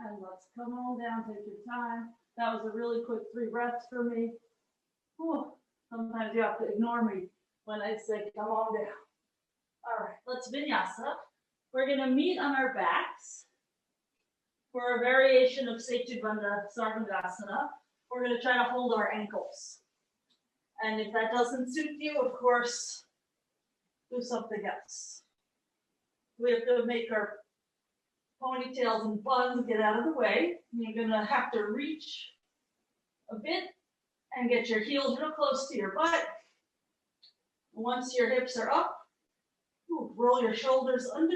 S1: And let's come on down, take your time. That was a really quick 3 breaths for me. Whew. Sometimes you have to ignore me when I say come on down. All right, let's vinyasa. We're going to meet on our backs for a variation of Setu Bandha Sarvangasana. We're going to try to hold our ankles. And if that doesn't suit you, of course, do something else. We have to make our ponytails and buns get out of the way. You're going to have to reach a bit and get your heels real close to your butt. Once your hips are up, roll your shoulders under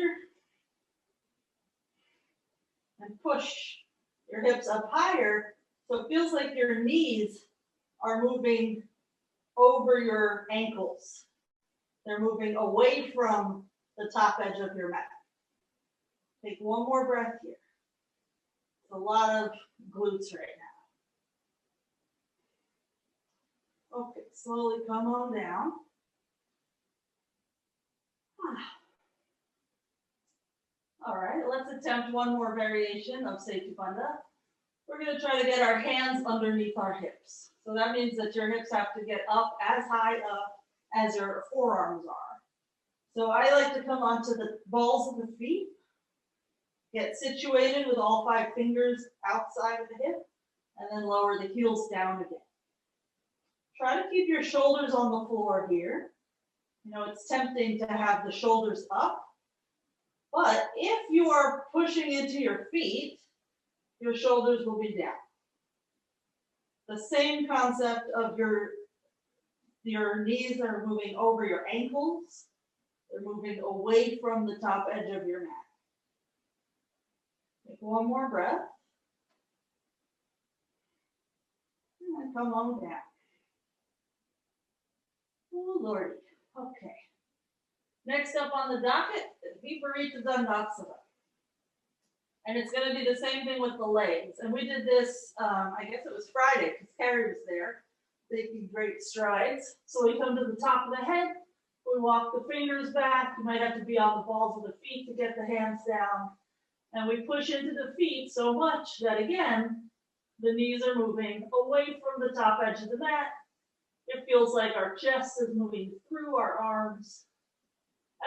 S1: and push your hips up higher so it feels like your knees are moving over your ankles. They're moving away from the top edge of your mat. Take one more breath here. It's a lot of glutes right now. Okay, slowly come on down. All right, let's attempt one more variation of Setu Bandha. We're going to try to get our hands underneath our hips. So that means that your hips have to get up as high up as your forearms are. So I like to come onto the balls of the feet, get situated with all 5 fingers outside of the hip, and then lower the heels down again. Try to keep your shoulders on the floor here. You know, it's tempting to have the shoulders up, but if you are pushing into your feet, your shoulders will be down. The same concept of your knees are moving over your ankles. They're moving away from the top edge of your mat. Take one more breath. And then come on down. Oh, Lordy. Okay. Next up on the docket is Viparita dandasana. And it's going to be the same thing with the legs. And we did this, I guess it was Friday, because Carrie was there, taking great strides. So we come to the top of the head, we walk the fingers back. You might have to be on the balls of the feet to get the hands down. And we push into the feet so much that, again, the knees are moving away from the top edge of the mat. It feels like our chest is moving through our arms.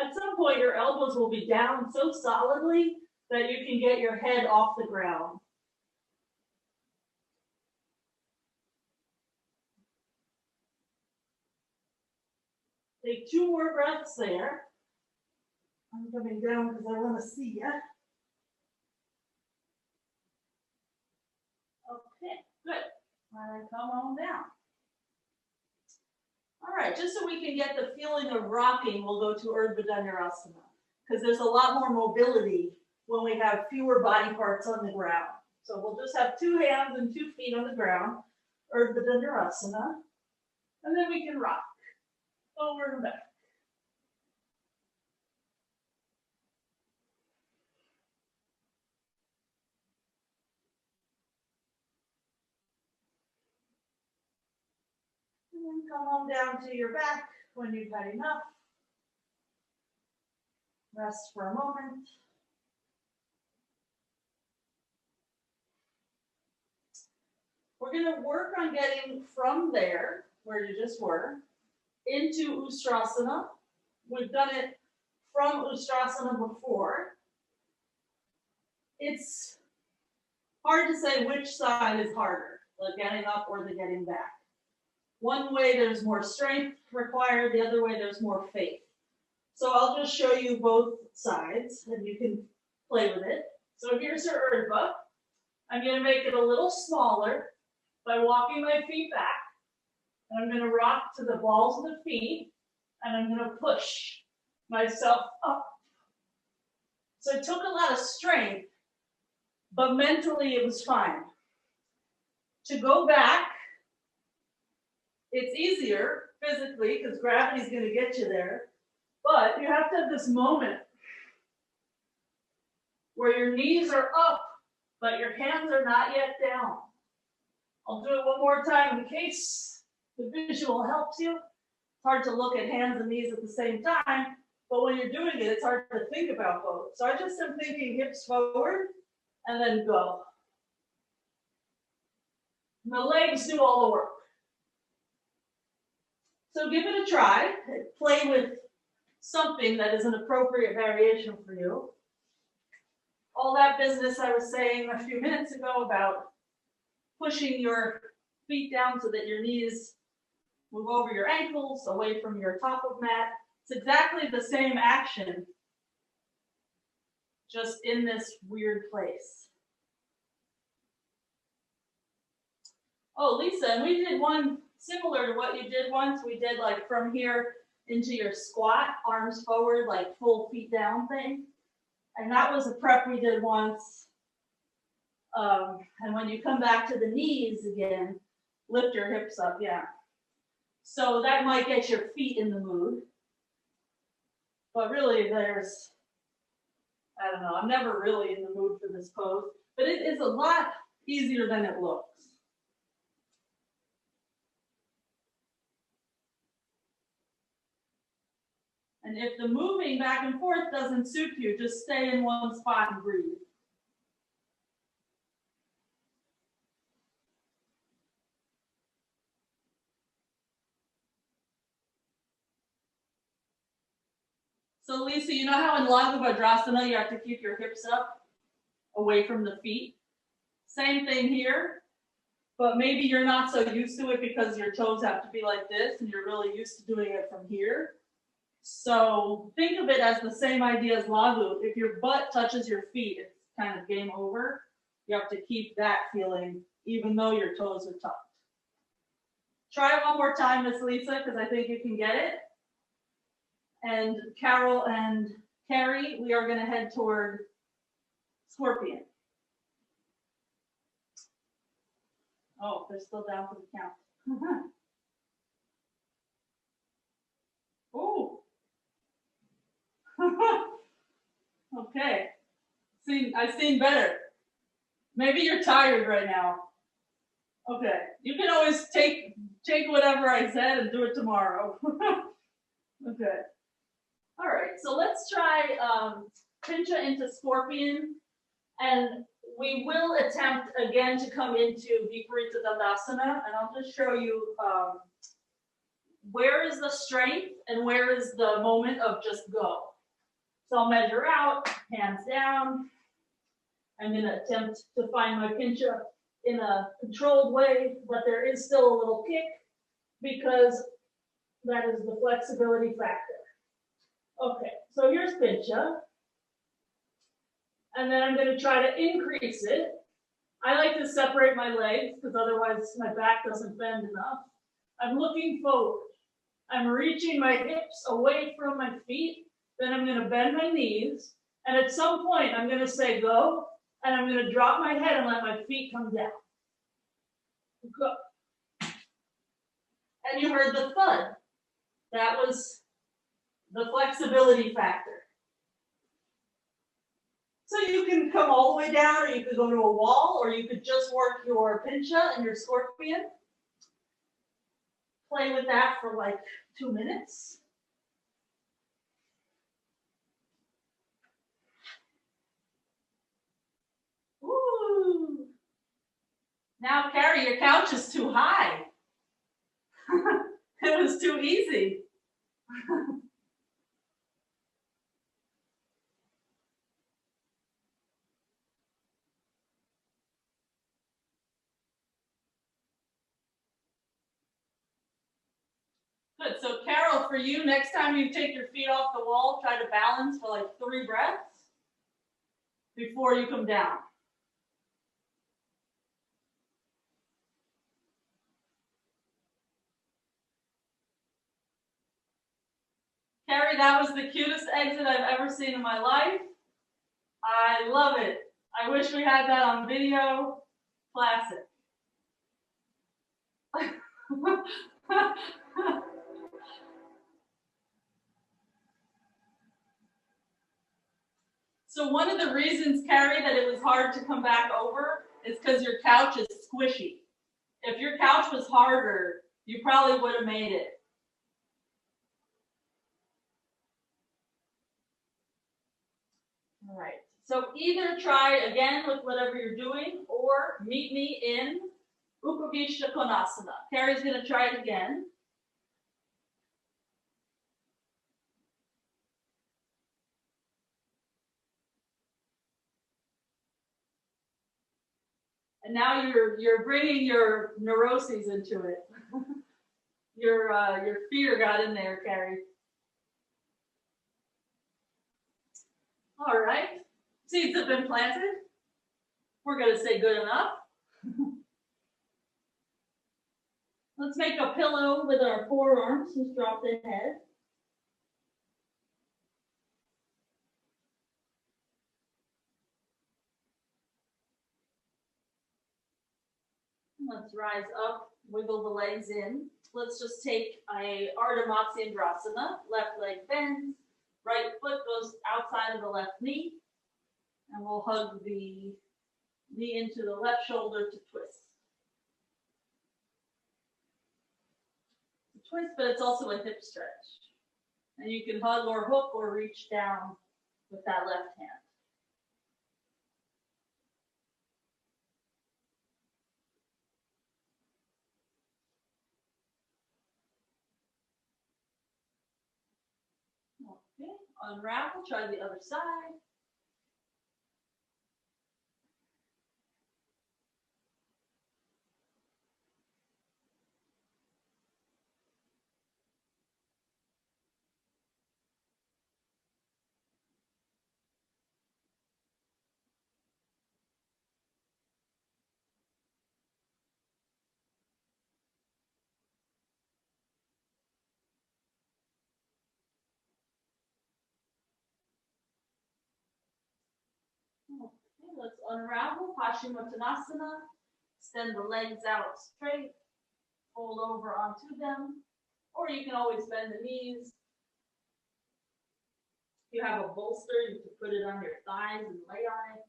S1: At some point, your elbows will be down so solidly that you can get your head off the ground. Take 2 more breaths there. I'm coming down because I want to see you. Okay, good. All right, come on down. All right, just so we can get the feeling of rocking, we'll go to Urdhva Dhanurasana, because there's a lot more mobility when we have fewer body parts on the ground. So we'll just have 2 hands and 2 feet on the ground, Urdhva Dhanurasana, and then we can rock over and back. And then come on down to your back when you've had enough. Rest for a moment. We're going to work on getting from there, where you just were, into Ustrasana. We've done it from Ustrasana before. It's hard to say which side is harder, the getting up or the getting back. One way there's more strength required, the other way there's more faith. So I'll just show you both sides and you can play with it. So here's your Urdhva. I'm going to make it a little smaller by walking my feet back. And I'm going to rock to the balls of the feet and I'm going to push myself up. So it took a lot of strength, but mentally it was fine. To go back, it's easier physically because gravity's going to get you there, but you have to have this moment where your knees are up, but your hands are not yet down. I'll do it one more time in case the visual helps you. It's hard to look at hands and knees at the same time, but when you're doing it, it's hard to think about both. So I just am thinking hips forward and then go. And the legs do all the work. So give it a try. Play with something that is an appropriate variation for you. all that business I was saying a few minutes ago about pushing your feet down so that your knees move over your ankles, away from your top of mat. It's exactly the same action, just in this weird place. Oh, Lisa, and we did one similar to what you did once. We did like from here into your squat, arms forward, like full feet down thing. And that was a prep we did once. And when you come back to the knees again, lift your hips up, yeah. So that might get your feet in the mood. But really there's, I don't know, I'm never really in the mood for this pose, but it is a lot easier than it looks. And if the moving back and forth doesn't suit you, just stay in one spot and breathe. So Lisa, you know how in Galavasana you have to keep your hips up away from the feet? Same thing here, but maybe you're not so used to it because your toes have to be like this and you're really used to doing it from here. So think of it as the same idea as Lagu. If your butt touches your feet, it's kind of game over. You have to keep that feeling even though your toes are tucked. Try it one more time, Miss Lisa, because I think you can get it. And Carol and Carrie, we are going to head toward Scorpion. Oh, they're still down for the count. Oh. Okay. I've seen better. Maybe you're tired right now. Okay. You can always take whatever I said and do it tomorrow. Okay. All right. So let's try pincha into Scorpion. And we will attempt again to come into Viparita dandasana. And I'll just show you where is the strength and where is the moment of just go. So I'll measure out, hands down. I'm going to attempt to find my pincha in a controlled way, but there is still a little kick because that is the flexibility factor. Okay, so here's pincha. And then I'm going to try to increase it. I like to separate my legs because otherwise my back doesn't bend enough. I'm looking forward. I'm reaching my hips away from my feet. Then I'm going to bend my knees. And at some point, I'm going to say go. And I'm going to drop my head and let my feet come down. Go. And you heard the thud. That was the flexibility factor. So you can come all the way down, or you could go to a wall, or you could just work your pincha and your scorpion. Play with that for like 2 minutes. Woo! Now, Carrie, your couch is too high. It was too easy. Good. So, Carol, for you, next time you take your feet off the wall, try to balance for like 3 breaths before you come down. Carrie, that was the cutest exit I've ever seen in my life. I love it. I wish we had that on video. Classic. So one of the reasons, Carrie, that it was hard to come back over is because your couch is squishy. If your couch was harder, you probably would have made it. All right. So either try again with whatever you're doing, or meet me in Upavishta Konasana. Carrie's going to try it again. And now you're bringing your neuroses into it. Your fear got in there, Carrie. All right, seeds have been planted. We're going to say good enough. Let's make a pillow with our forearms. Just drop the head. Let's rise up, wiggle the legs in. Let's just take a Ardha Matsyendrasana. Left leg bends, right foot goes outside of the left knee, and we'll hug the knee into the left shoulder to twist. It's a twist, but it's also a hip stretch. And you can hug or hook or reach down with that left hand. Okay, unravel, try the other side. Okay, let's unravel, Paschimottanasana. Extend the legs out straight, fold over onto them, or you can always bend the knees. If you have a bolster, you can put it on your thighs and lay on it.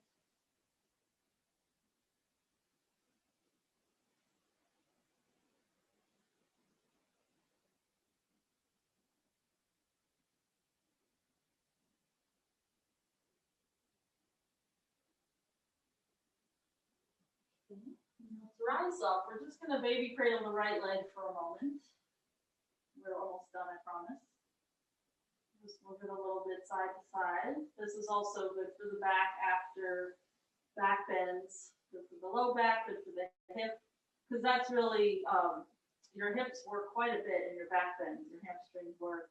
S1: Let's rise up. We're just going to baby cradle the right leg for a moment. We're almost done, I promise. Just move it a little bit side to side. This is also good for the back after back bends. Good for the low back, good for the hip. Because that's really, your hips work quite a bit in your back bends. Your hamstrings work.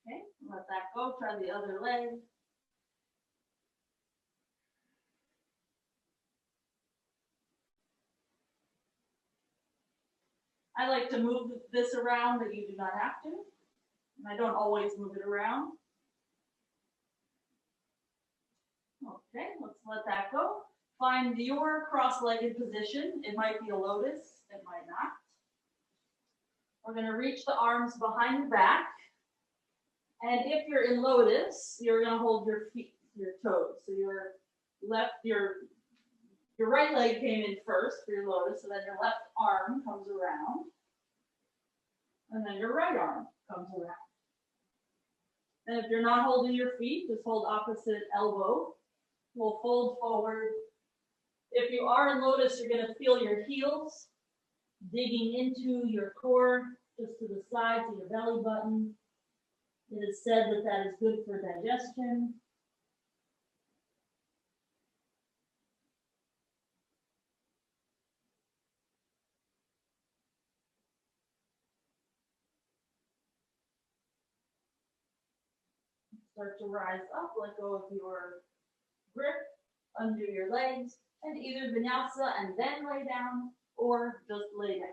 S1: Okay, let that go. Try the other leg. I like to move this around, but you do not have to. And I don't always move it around. Okay, let's let that go. Find your cross-legged position. It might be a lotus, it might not. We're going to reach the arms behind the back. And if you're in lotus, you're going to hold your feet, your toes. So your right leg came in first for your lotus, so then your left arm comes around. And then your right arm comes around. And if you're not holding your feet, just hold opposite elbow. We'll fold forward. If you are in lotus, you're going to feel your heels digging into your core, just to the side, to your belly button. It is said that that is good for digestion. Start to rise up, let go of your grip under your legs, and either vinyasa and then lay down, or just lay down.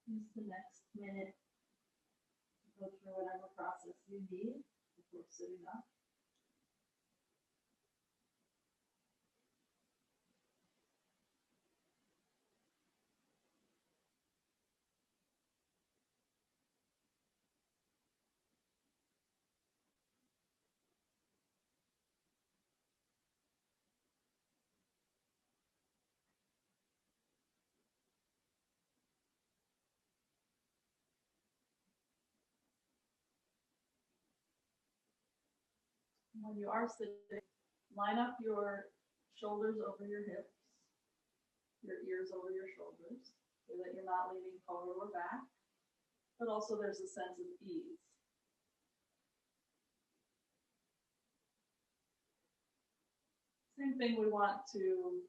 S1: Use the next minute to go through whatever process you need before sitting up. When you are sitting, line up your shoulders over your hips, your ears over your shoulders, so that you're not leaning forward or back, but also there's a sense of ease. Same thing we want to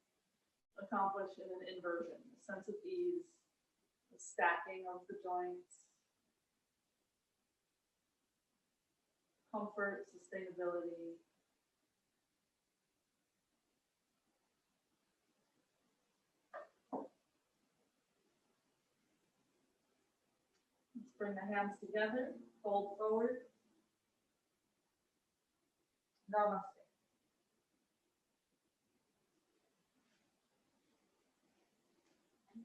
S1: accomplish in an inversion, a sense of ease, the stacking of the joints, comfort, sustainability. Let's bring the hands together, fold forward. Namaste. I'm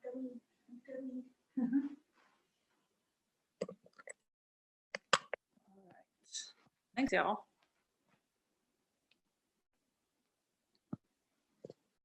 S1: All right. Thanks, y'all.